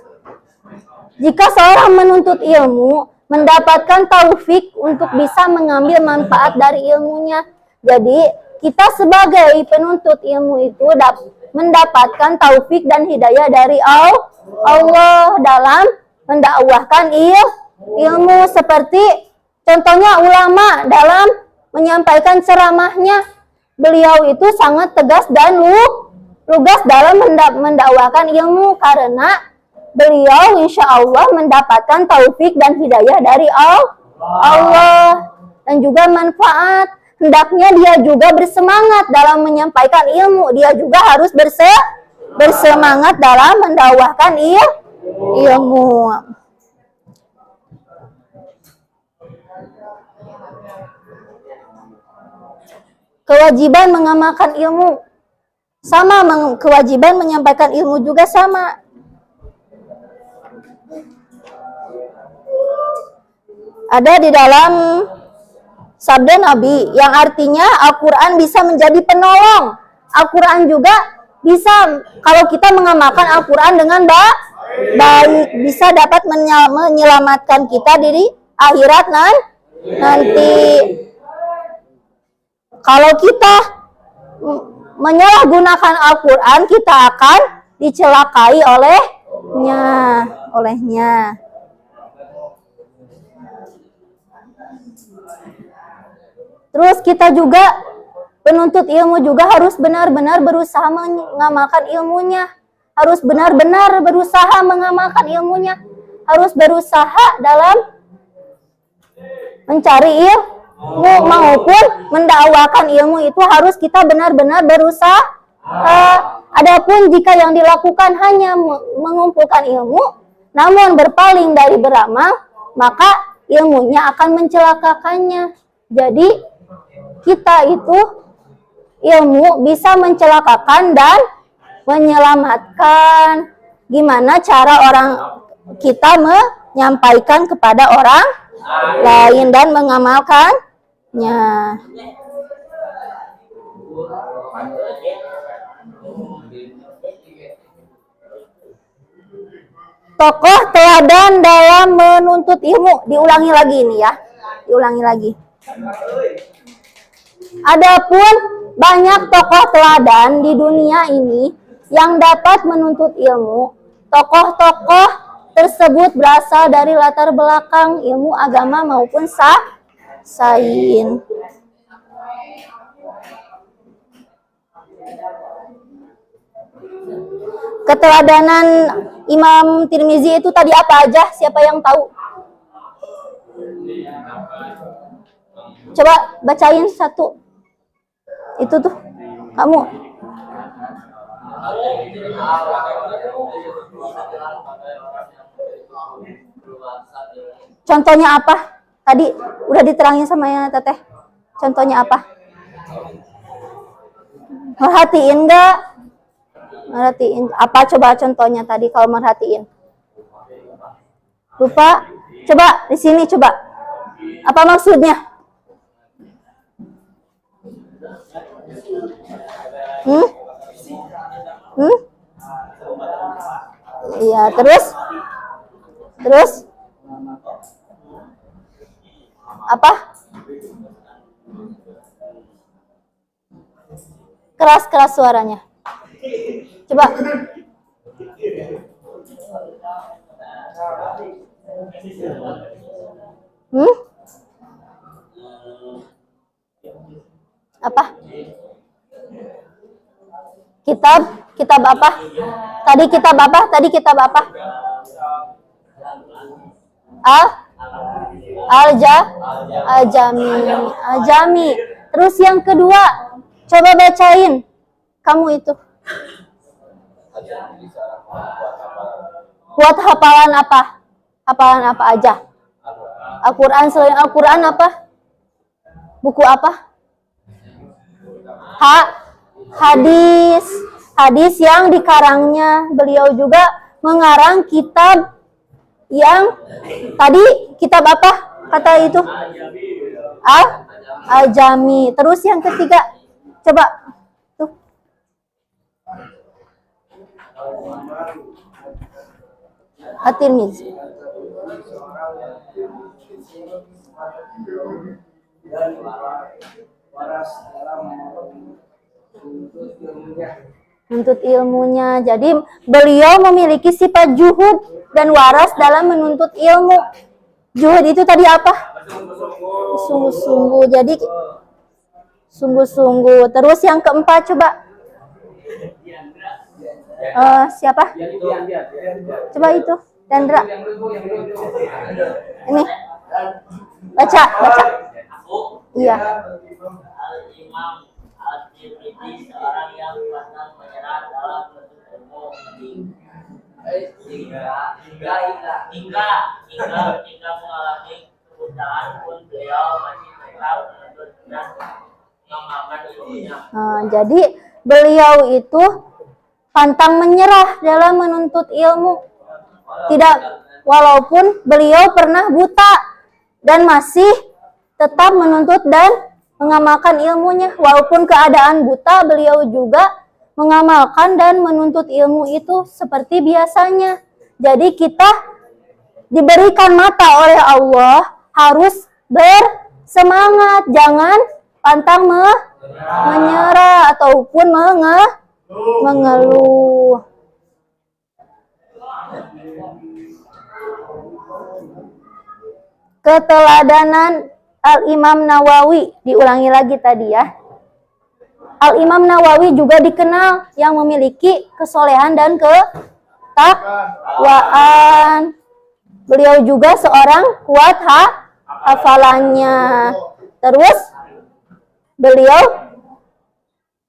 Jika seorang menuntut ilmu, mendapatkan taufik untuk bisa mengambil manfaat dari ilmunya. Jadi, kita sebagai penuntut ilmu itu mendapatkan taufik dan hidayah dari Allah dalam mendakwahkan ilmu. Seperti contohnya ulama dalam menyampaikan ceramahnya. Beliau itu sangat tegas dan lugas dalam mendakwahkan ilmu karena beliau insya Allah mendapatkan taufik dan hidayah dari Allah dan juga manfaat. Hendaknya dia juga bersemangat dalam menyampaikan ilmu. Dia juga harus bersemangat dalam mendakwahkan ilmu. Kewajiban mengamalkan ilmu sama, kewajiban menyampaikan ilmu juga sama. Ada di dalam sabda Nabi yang artinya Al-Quran bisa menjadi penolong. Al-Quran juga bisa, kalau kita mengamalkan Al-Quran dengan baik, bisa dapat menyelamatkan kita di akhirat nanti. Kalau kita menyalahgunakan Al-Quran, kita akan dicelakai olehnya. Terus kita juga penuntut ilmu juga harus benar-benar berusaha mengamalkan ilmunya. Harus benar-benar berusaha mengamalkan ilmunya. Harus berusaha dalam mencari ilmu maupun mendakwakan ilmu itu harus kita benar-benar berusaha. Adapun jika yang dilakukan hanya mengumpulkan ilmu, namun berpaling dari beramal, maka ilmunya akan mencelakakannya. Jadi kita itu ilmu bisa mencelakakan dan menyelamatkan. Gimana cara orang kita menyampaikan kepada orang lain dan mengamalkan Tokoh teladan dalam menuntut ilmu. Diulangi lagi ini ya. Diulangi lagi. Adapun banyak tokoh teladan di dunia ini yang dapat menuntut ilmu. Tokoh-tokoh tersebut berasal dari latar belakang ilmu agama maupun sains. Keteladanan Imam Tirmizi itu tadi apa aja? Siapa yang tahu? Coba bacain satu. Itu tuh, kamu. Contohnya apa? Tadi udah diterangin sama ya Teteh. Contohnya apa? Merhatiin enggak? Merhatiin. Apa coba contohnya tadi kalau merhatiin? Lupa? Coba di sini coba. Apa maksudnya? Iya, terus? Apa? Keras-keras suaranya. Coba. Apa? Kitab apa? Tadi kitab apa? Al-Jami. Terus yang kedua, coba bacain. Kamu itu. Buat hafalan apa? Hafalan apa aja? Al-Quran. Selain Al-Quran apa? Buku apa? Hadis yang dikarangnya. Beliau juga mengarang kitab yang tadi kitab apa? Kata itu? Al-Jami. Terus yang ketiga, coba tuh. At-Tirmizi. Menuntut ilmunya. Jadi beliau memiliki sifat juhud dan waras dalam menuntut ilmu. Juhud itu tadi apa? Sungguh-sungguh. Jadi sungguh-sungguh. Terus yang keempat coba. Siapa? Coba itu. Dandra. Ini. Baca. Iya. Al-Imam At-Tirmidzi seorang yang pantang menyerah dalam menuntut ilmu hingga ketika mengalami kebutaan pun beliau masih tetap menuntut dan mengamalkan ilmunya. Jadi beliau itu pantang menyerah dalam menuntut ilmu. Tidak, walaupun beliau pernah buta dan masih tetap menuntut dan mengamalkan ilmunya. Walaupun keadaan buta, beliau juga mengamalkan dan menuntut ilmu itu seperti biasanya. Jadi kita diberikan mata oleh Allah, harus bersemangat, jangan pantang menyerah ataupun mengeluh. Keteladanan Al-Imam Nawawi, diulangi lagi tadi ya. Al-Imam Nawawi juga dikenal yang memiliki kesolehan dan ketakwaan. Beliau juga seorang kuat hafalannya. Terus beliau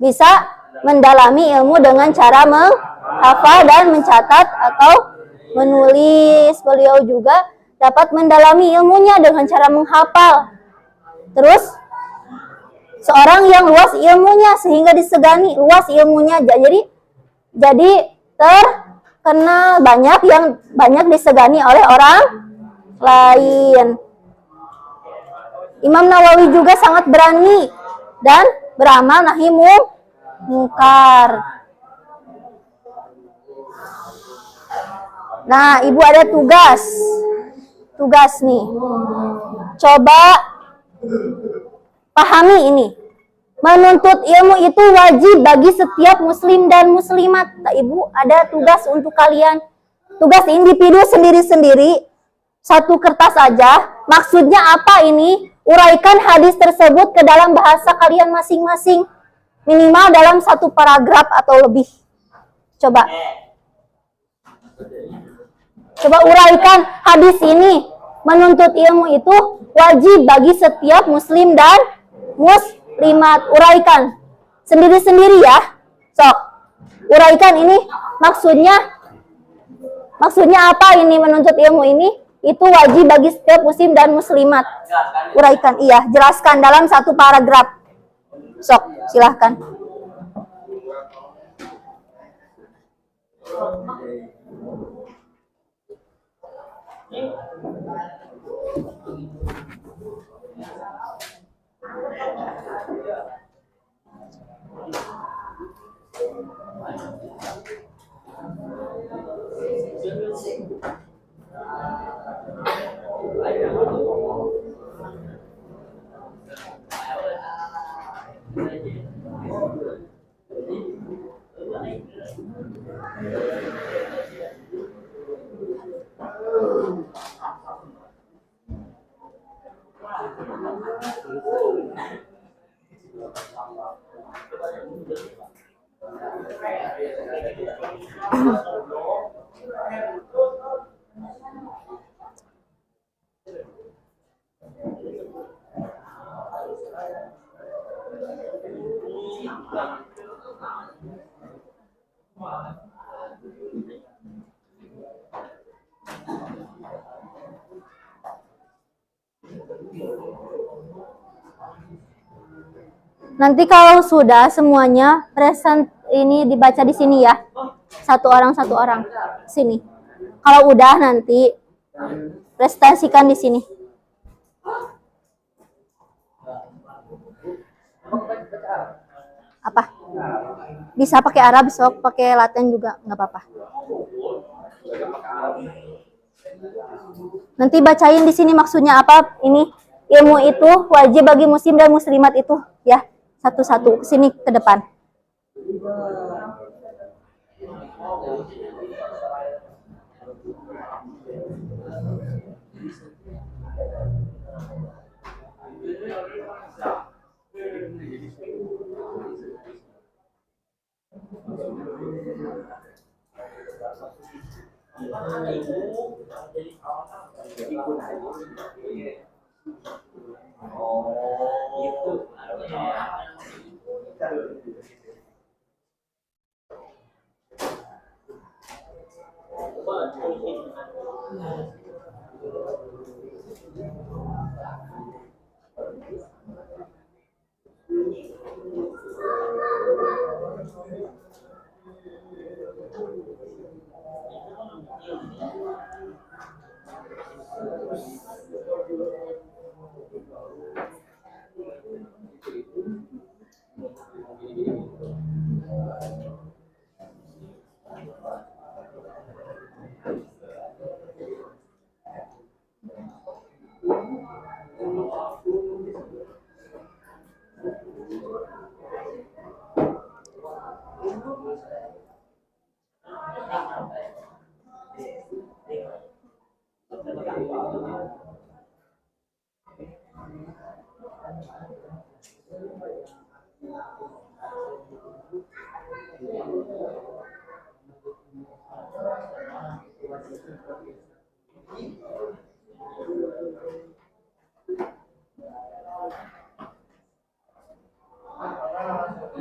bisa mendalami ilmu dengan cara menghafal dan mencatat atau menulis. Beliau juga dapat mendalami ilmunya dengan cara menghafal. Terus seorang yang luas ilmunya sehingga disegani luas ilmunya. Jadi terkenal, banyak disegani oleh orang lain. Imam Nawawi juga sangat berani dan beramal nahi mungkar. Nah, Ibu ada tugas. Tugas nih. Coba pahami ini. Menuntut ilmu itu wajib bagi setiap muslim dan muslimat. Nah, Ibu ada tugas untuk kalian. Tugas individu sendiri-sendiri. Satu kertas aja. Maksudnya apa ini? Uraikan hadis tersebut ke dalam bahasa kalian masing-masing. Minimal dalam satu paragraf atau lebih. Coba. Coba uraikan hadis ini. Menuntut ilmu itu wajib bagi setiap muslim dan muslimat. Uraikan. Sendiri-sendiri ya. Sok. Uraikan ini maksudnya apa ini menuntut ilmu ini? Itu wajib bagi setiap muslim dan muslimat. Uraikan, iya. Jelaskan dalam satu paragraf. Sok, silahkan. Nanti kalau sudah semuanya present ini dibaca di sini ya. Satu orang sini. Kalau udah nanti presentasikan di sini. Apa? Bisa pakai Arab, sok pakai Latin juga nggak apa-apa. Nanti bacain di sini maksudnya apa ini ilmu itu wajib bagi muslim dan muslimat itu ya. Satu-satu ke sini ke depan.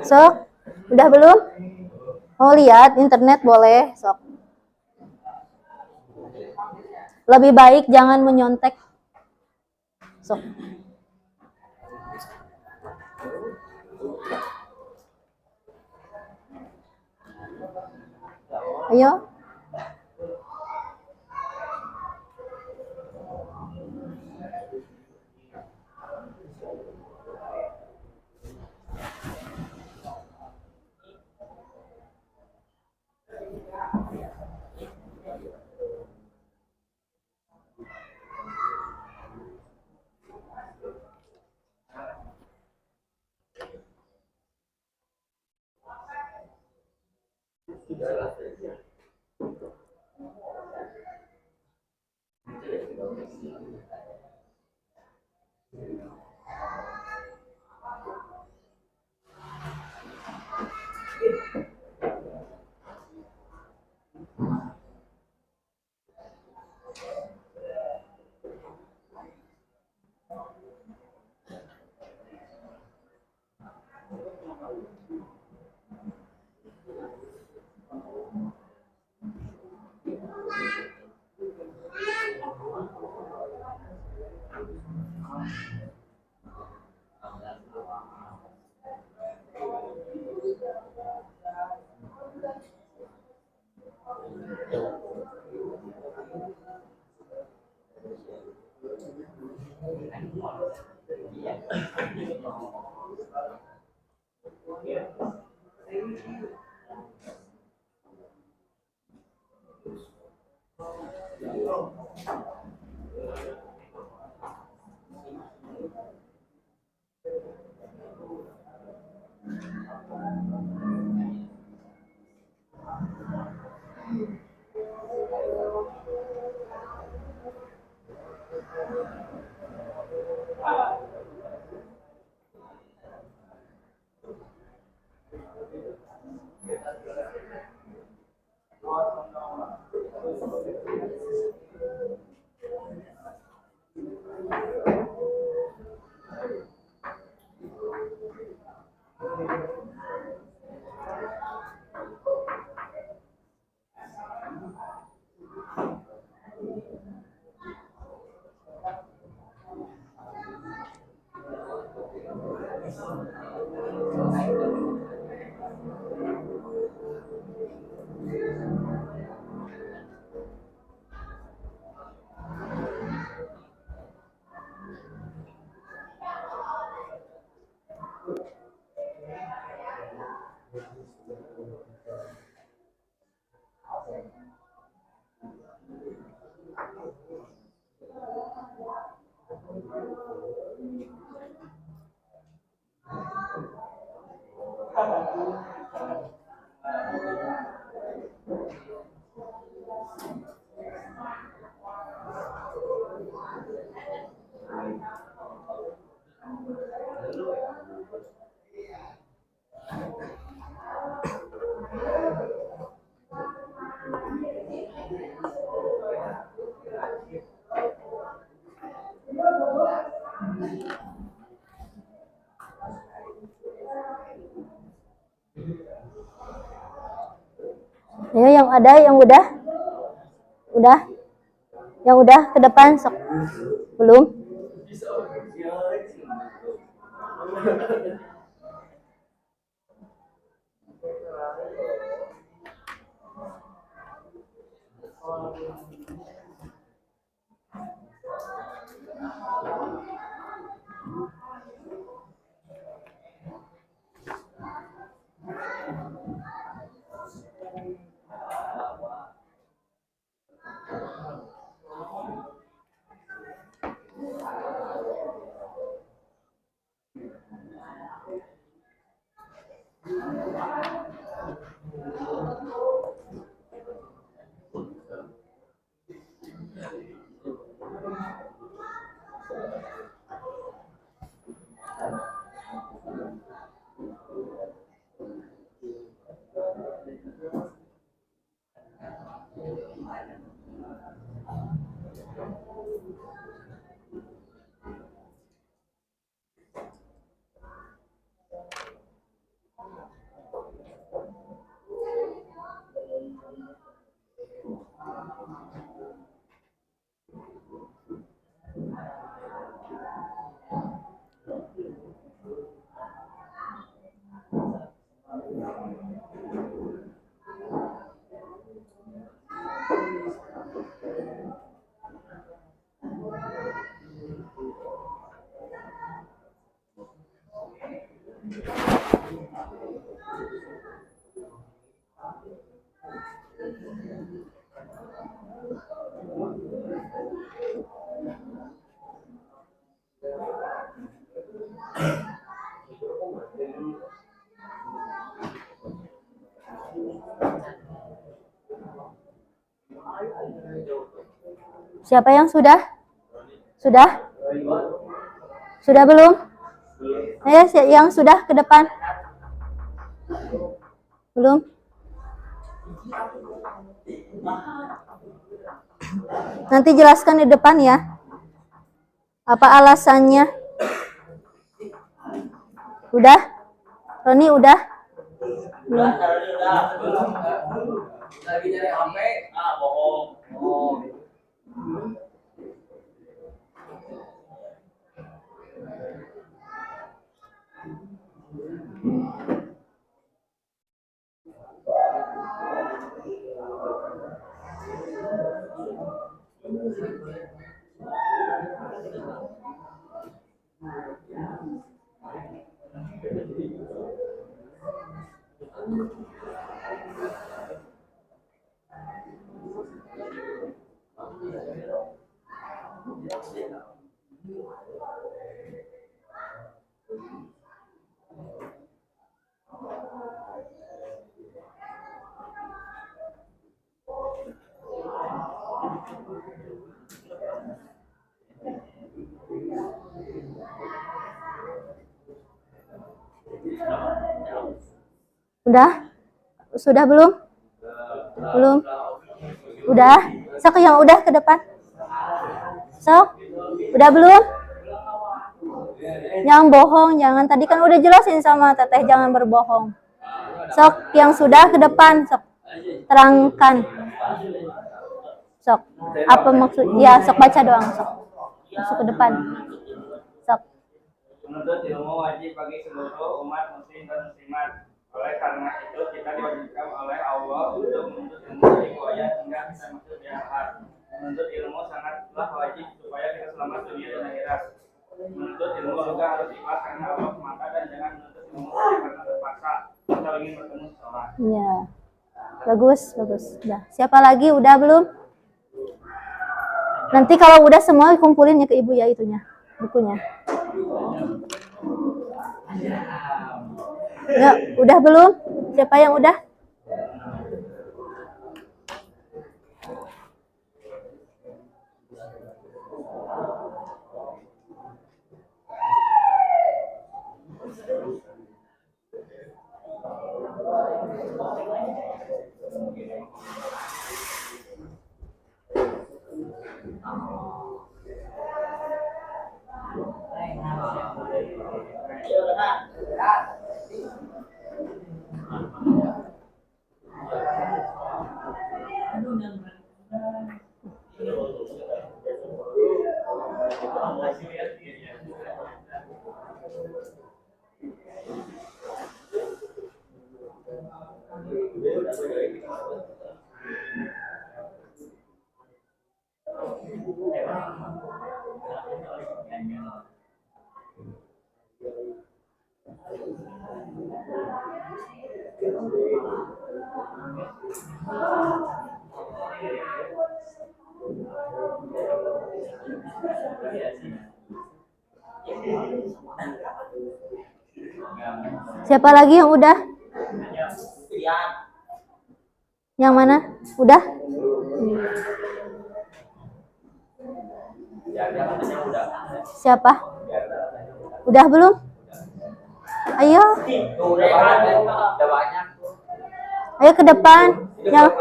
Sok, udah belum? Mau lihat internet boleh, sok. Lebih baik jangan menyontek. Sok. Ayo. Ayo yang ada, yang udah, yang udah ke depan sok. Belum? Siapa yang sudah? Sudah? Sudah belum? Ayo yang sudah ke depan. Belum? Nanti jelaskan di depan ya. Apa alasannya? Udah? Roni udah? Belum? Lagi nyari HP. Bohong. Oh. Udah? Sudah belum? Belum? Udah? Sok yang udah ke depan. Sok? Udah belum? Jangan bohong, jangan. Tadi kan udah jelasin sama Teteh, jangan berbohong. Sok yang sudah ke depan, sok. Terangkan. Sok. Apa maksud? Ya, sok baca doang, sok. Masuk ke depan. Sok. Menuntut ilmu wajib bagi seluruh umat muslim dan muslimat. Oleh karena itu kita diwajibkan oleh Allah untuk menuntut ilmu dari buaya hingga bisa masuk di akhirat. Menuntut ilmu sangatlah wajib supaya kita selamat dunia dan akhirat. Menuntut ilmu juga harus ikhlas karena Allah semata dan jangan menuntut ilmu karena terpaksa atau ingin bertemu seseorang. Iya. Bagus, bagus. Udah. Siapa lagi? Udah belum? Nanti kalau udah semua kumpulin ya ke ibu ya itunya, bukunya. Ya, udah belum? Siapa yang udah? Siapa lagi yang udah? Yang mana? Udah? Siapa? Udah belum? Ayo. Ayo ke depan. Yang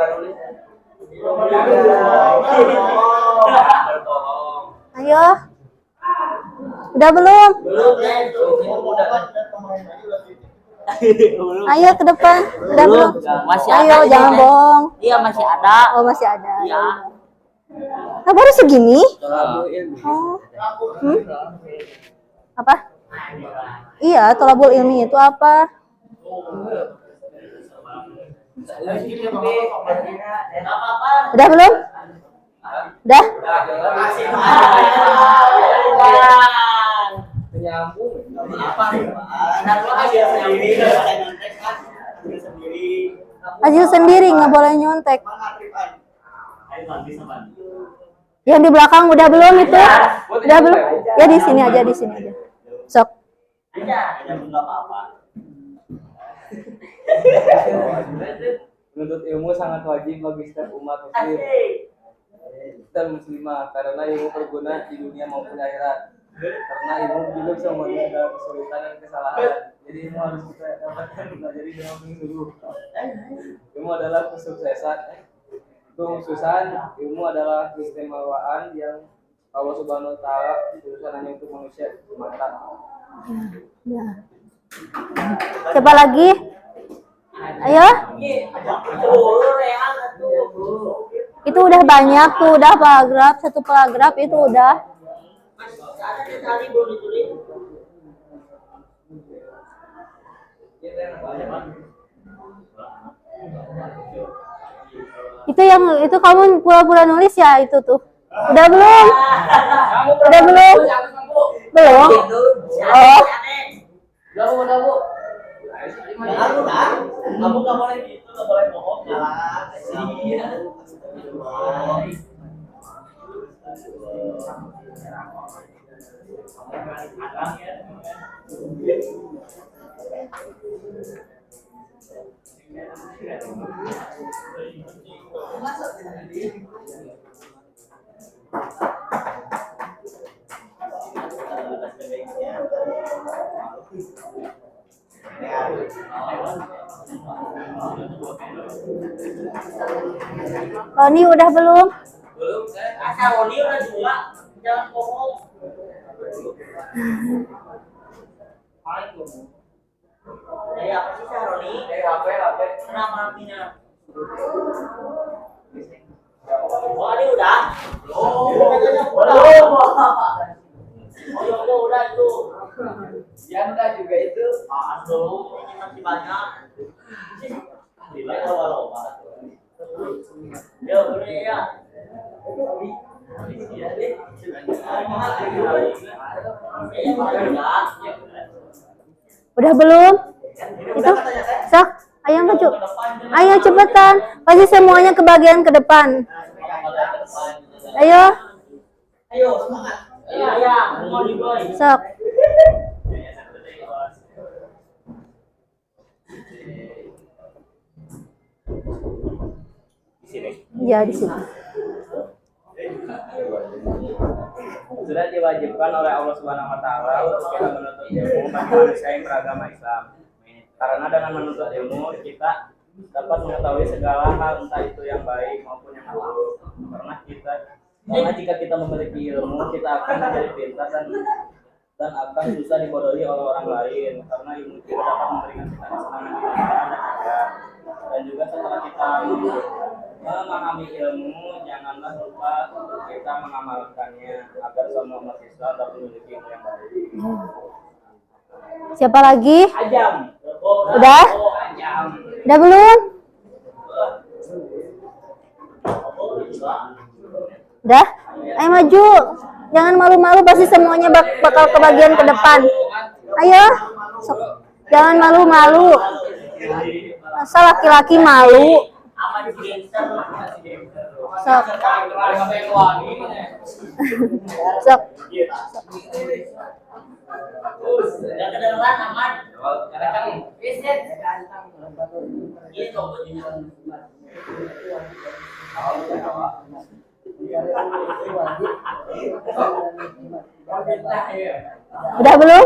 Ayo. Udah belum? Ayo ke depan. Udah belum? Masih Ayo, ada jangan ini. bohong. Iya masih ada. Oh, masih ada. Iya. Nah, baru segini? Oh. Apa? Iya, tolabul ilmi itu apa? Udah belum? Udah? Ajil sendiri, nggak boleh nyontek. Yang di belakang udah belum itu? Udah belum? Ya di sini aja, di sini aja. Sok. Menuntut ilmu sangat wajib bagi setiap umat muslim. dan muslimah karena ilmu berguna di dunia maupun akhirat. Karena ilmu juga bisa membantu segala kesulitan dan kesalahan. Jadi ilmu harus kita dapatkan dari dalam dulu. Ilmu adalah kesuksesan. Kekhususan ilmu adalah keistimewaan yang Allah Subhanahu Wa Taala khususkan hanya untuk manusia semata. Ya. Siapa lagi? Ayo. Itu udah banyak tuh, udah paragraf, satu paragraf itu udah. Itu yang itu kamu pura-pura nulis ya itu tuh. Udah belum? Udah belum? Belum? Oh. Kamu nggak boleh gitu, nggak boleh bohong. Roni udah belum? Belum, asal Roni udah dua, jangan bohong. Dari apa sih Roni? Dari HP. Kenapa rapinya? Oh, ini udah? Belum. Oh, udah itu. Yang udah juga itu. Dulu, ini masih banyak. Banyak lomba-lomba. Ya, boleh ya. Udah belum? Itu sok, ayo maju. Ayo cepetan. Pasti semuanya kebagian ke depan. Ayo, Ayo, semangat. Ayo, ya, mau diboy. sok. Iya di sini. Sudah diwajibkan oleh Allah Subhanahu Wa Taala untuk kita menuntut ilmu bagi manusia yang beragama Islam. Karena dengan menuntut ilmu kita dapat mengetahui segala hal, entah itu yang baik maupun yang buruk. Karena jika kita memiliki ilmu, kita akan menjadi pintar dan akan susah dibodohi oleh orang lain. Karena ilmu itu dapat memberikan kita kesenangan di dunia dan akhirat. Dan juga setelah kita memahami ilmu, janganlah lupa kita mengamalkannya agar semua umat Islam dapat memiliki ilmu yang baik. Siapa lagi? Ajam. Udah? Ajam. Udah belum? Udah? Ayo maju. Jangan malu-malu, pasti semuanya bakal kebagian ke depan. Ayo. Sok. Jangan malu-malu. Masa laki-laki malu? Sok. Sok. Udah kedengeran aman. Gitu. Udah belum?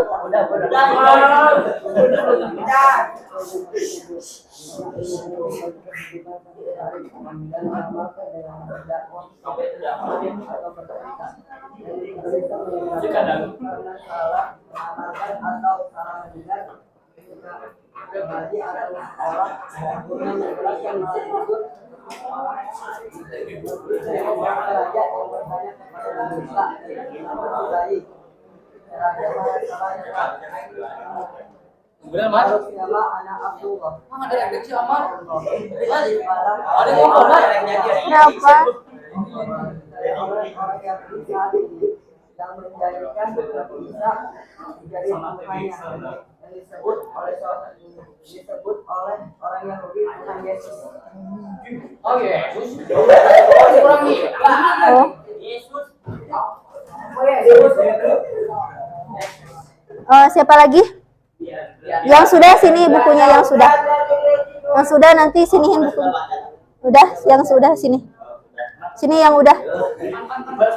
Benar, Mas? Ada yang kecil, Aman. Ada yang ngomong, Mas? Kenapa? yang menjadikan bisa menjadi Tuhannya disebut oleh orang Yahudi Tuhan Yesus. Oh, Yesus. Oh, kurang nih. Oh. Yesus. Siapa lagi? Yang sudah sini bukunya yang sudah. Yang sudah nanti sinihin buku. Udah, yang sudah sini. Sini yang udah.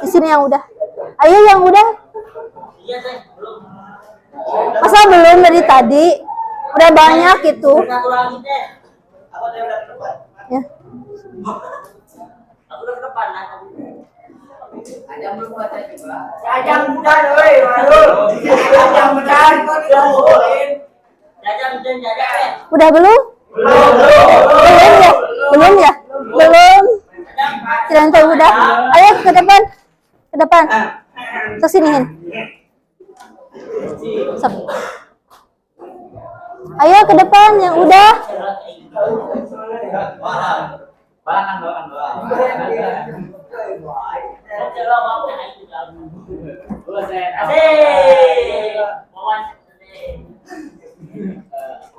Di sini yang udah. Ayo yang udah. Iya teh, belum. Masa belum dari tadi? Udah banyak itu. Satu lagi teh. Apa teh udah ke depan? Ya. Aku udah ke depan nah. Ajang belum baca juga. Jajang bukan euy, waduh. Jajang bukan kok diomongin. Jajang dan jajang. Udah belum? Belum ya? Belum ya? Belum. Kirain teh udah. Ayo ke depan. Ke depan. Ke siniin. Sok. Ayo ke depan yang udah.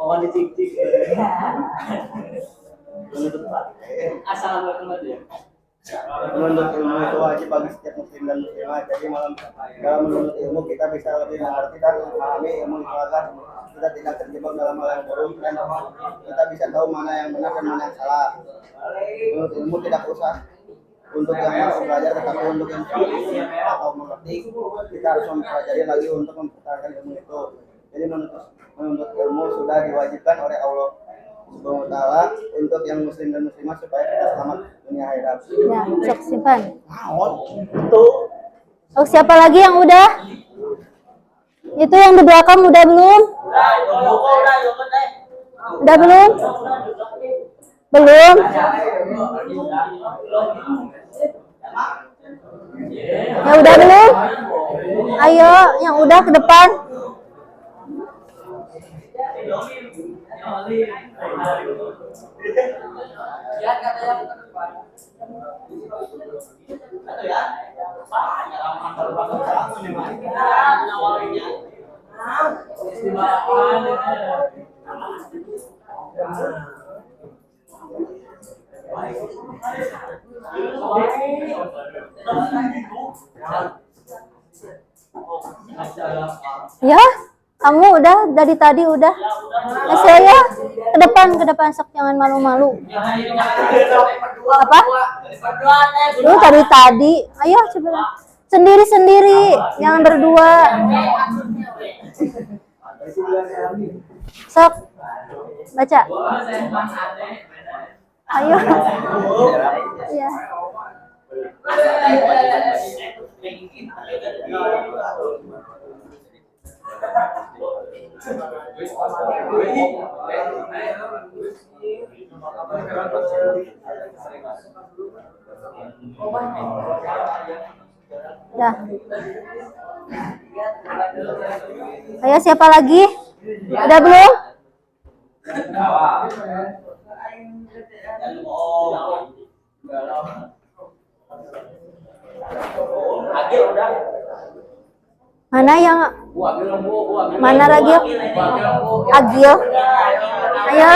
Kawan dicik-cik. Assalamualaikum aja. Menuntut ilmu itu wajib bagi setiap muslim dan muslimah. Jadi dalam menuntut ilmu kita bisa lebih mengerti dan memahami ilmu itu agar kita tidak terjebak dalam hal yang buruk dan kita bisa tahu mana yang benar dan mana yang salah. Menuntut ilmu tidak usah untuk yang masih belajar, tetapi untuk yang sudah atau mengerti kita harus mempelajari lagi untuk mempertahankan ilmu itu. Jadi menuntut ilmu sudah diwajibkan oleh Allah Subhanahu wa taala untuk yang muslim dan muslimah supaya kita selamat dunia akhirat. Ya, sok simpan. Itu Oh, siapa lagi yang udah? Itu yang di belakang udah belum? Udah belum? Belum? Ya udah belum? Ayo, yang udah ke depan. Ya, kamu udah dari tadi udah. Ya, saya ke depan sok, jangan malu-malu. Apa? Lu dari tadi. Ayo coba. Sendiri-sendiri, jangan berdua. Sok. Baca. Ayo. Iya. Dah. Ayo siapa lagi? Udah belum? Mana yang mana lagi? Agil. Ayo.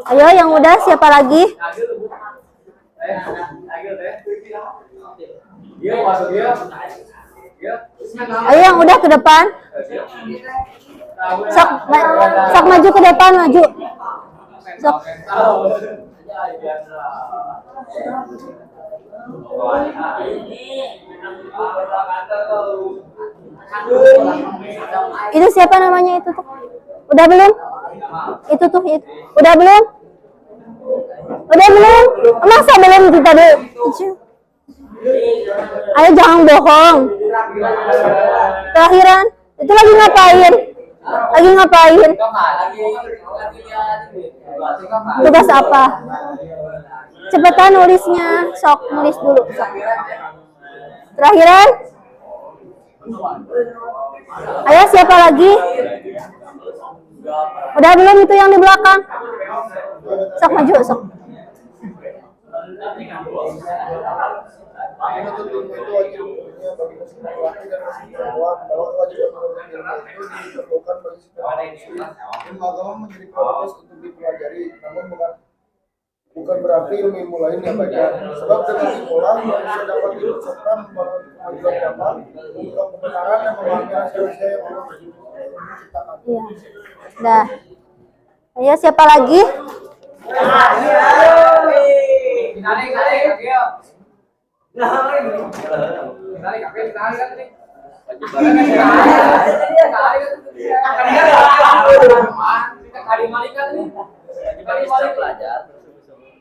Ayo yang udah siapa lagi? Ayo yang udah ke depan. Sok maju ke depan, maju. Sok. Itu siapa namanya itu tuh? Udah belum? Itu tuh itu. Udah belum? Udah belum? Masa belum kita dulu? Ayo jangan bohong. Terakhiran. Itu lagi ngapain? Lagi ngapain? Tugas apa? Cepetan nulisnya. Sok nulis dulu. Sok. Terakhiran. Ayo siapa lagi? Udah belum itu yang di belakang? Sok maju, sok. Agama menjadi prioritas untuk dipelajari, namun bukan bukan berarti ilmu ilmu lain yang banyak. Sebab dengan itulah manusia dapat hidup serta membangun kemajuan zaman untuk kebenaran dan memahami rahasia yang Allah ciptakan. Iya. Dah. Ayo siapa lagi?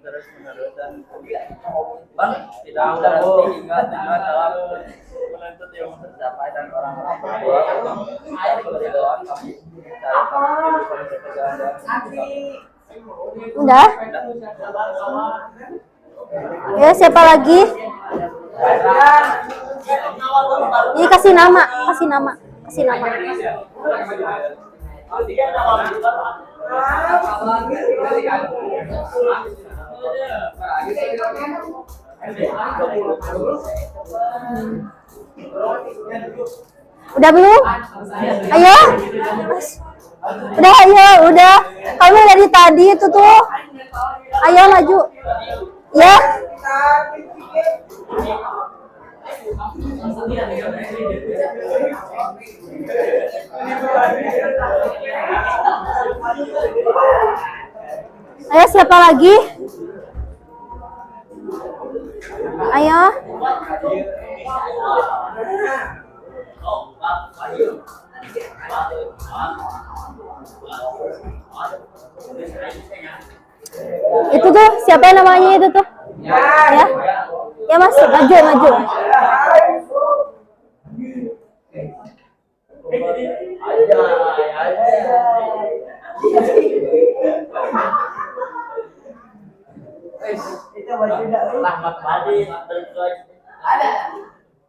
Terus menerus dan tidak berhenti hingga tujuan dalam menuntut ilmu tercapai dan orang-orang berdoa kami Udah. Ya siapa lagi? Ini kasih nama. Udah belum? Ayo. Udah. Kamu dari tadi itu tuh. Ayo maju. Ya. Ayo siapa lagi? Ayo. Itu tuh siapa namanya itu tuh? Ya. Ya Mas, maju.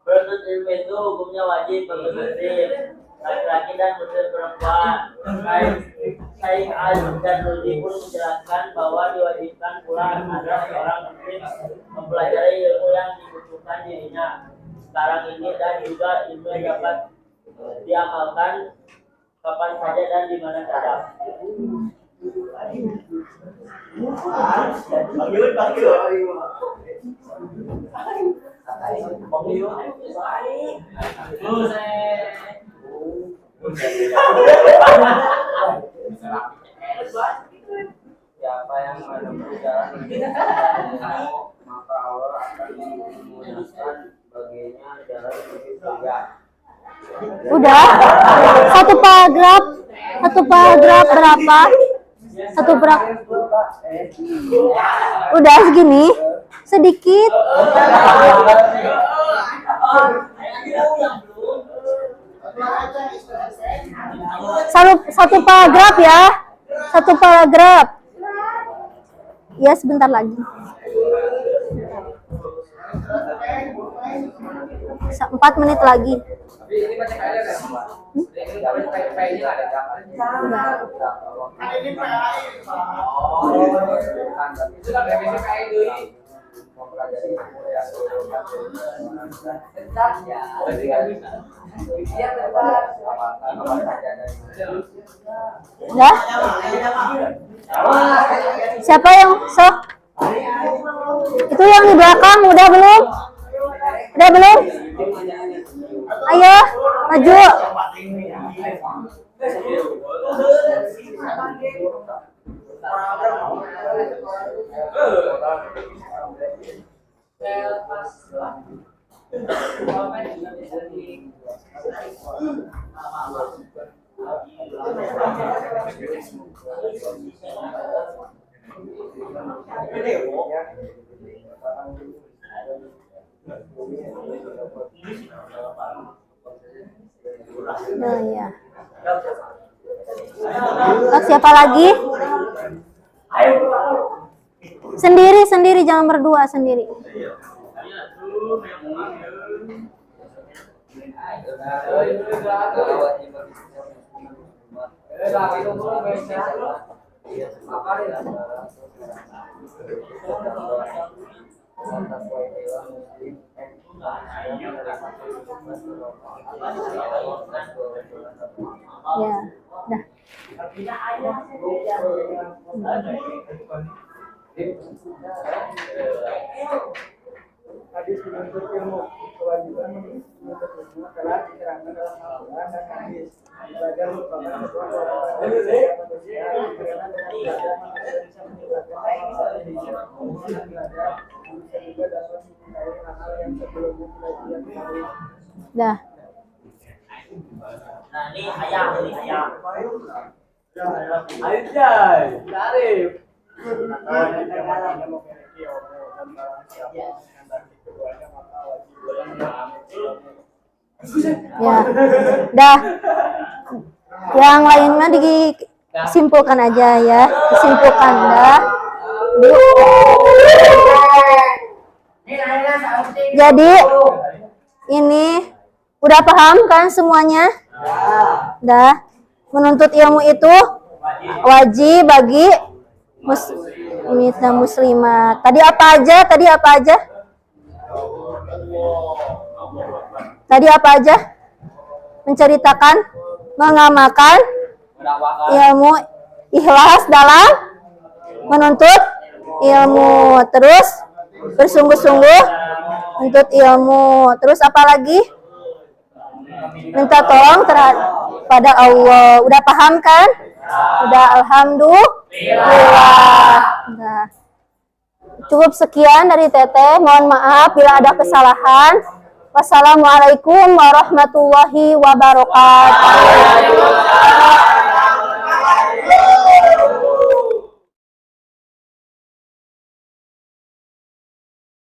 Menuntut ilmu itu hukumnya wajib bagi muslim laki-laki dan muslim perempuan. Syekh Al-Jazuli pun menjelaskan bahwa diwajibkan pula agar seorang muslim mempelajari ilmu yang dibutuhkan dirinya sekarang ini dan juga ilmu yang dapat diamalkan kapan saja dan di mana saja. Siapa yang menempuh jalan maka Allah akan memudahkan baginya jalan menuju surga. Udah. Satu paragraf berapa? Udah segini. Sedikit. Satu paragraf ya. Ya sebentar lagi. 4 menit lagi. Udah? Siapa yang sok? Itu yang di belakang udah belum? Ayo, maju. Nah, ya. Siapa lagi? Sendiri, jangan berdua, sendiri. Ya, dah. Hadis menuntut ilmu. Kewajiban menuntut ilmu adalah diterangkan dalam Al-Quran dan hadis. Belajar merupakan sebuah kewajiban manusia, karena dengan belajar manusia bisa meningkatkan kemampuan dirinya. Dengan belajar manusia juga dapat mengenai hal-hal yang sebelumnya tidak dia ketahui. Dah. Nah, ini ayam, ini ayam. Anjay, Arif. Hanya memiliki ilmu dan barang siapa menghendaki keduanya maka wajib memahami ilmu. Ya. Dah. Yang lainnya disimpulkan aja ya. Disimpulkan dah. Jadi ini udah paham kan semuanya? Dah. Menuntut ilmu itu wajib bagi muslim dan muslimat. Tadi apa aja? Tadi apa aja? Menceritakan, mengamalkan ilmu, ikhlas dalam menuntut ilmu, terus bersungguh-sungguh menuntut ilmu, terus apa lagi? Minta tolong pada Allah. Udah paham kan? Udah, alhamdulillah. Nah, cukup sekian dari Teteh. Mohon maaf bila ada kesalahan. Wassalamualaikum warahmatullahi wabarakatuh.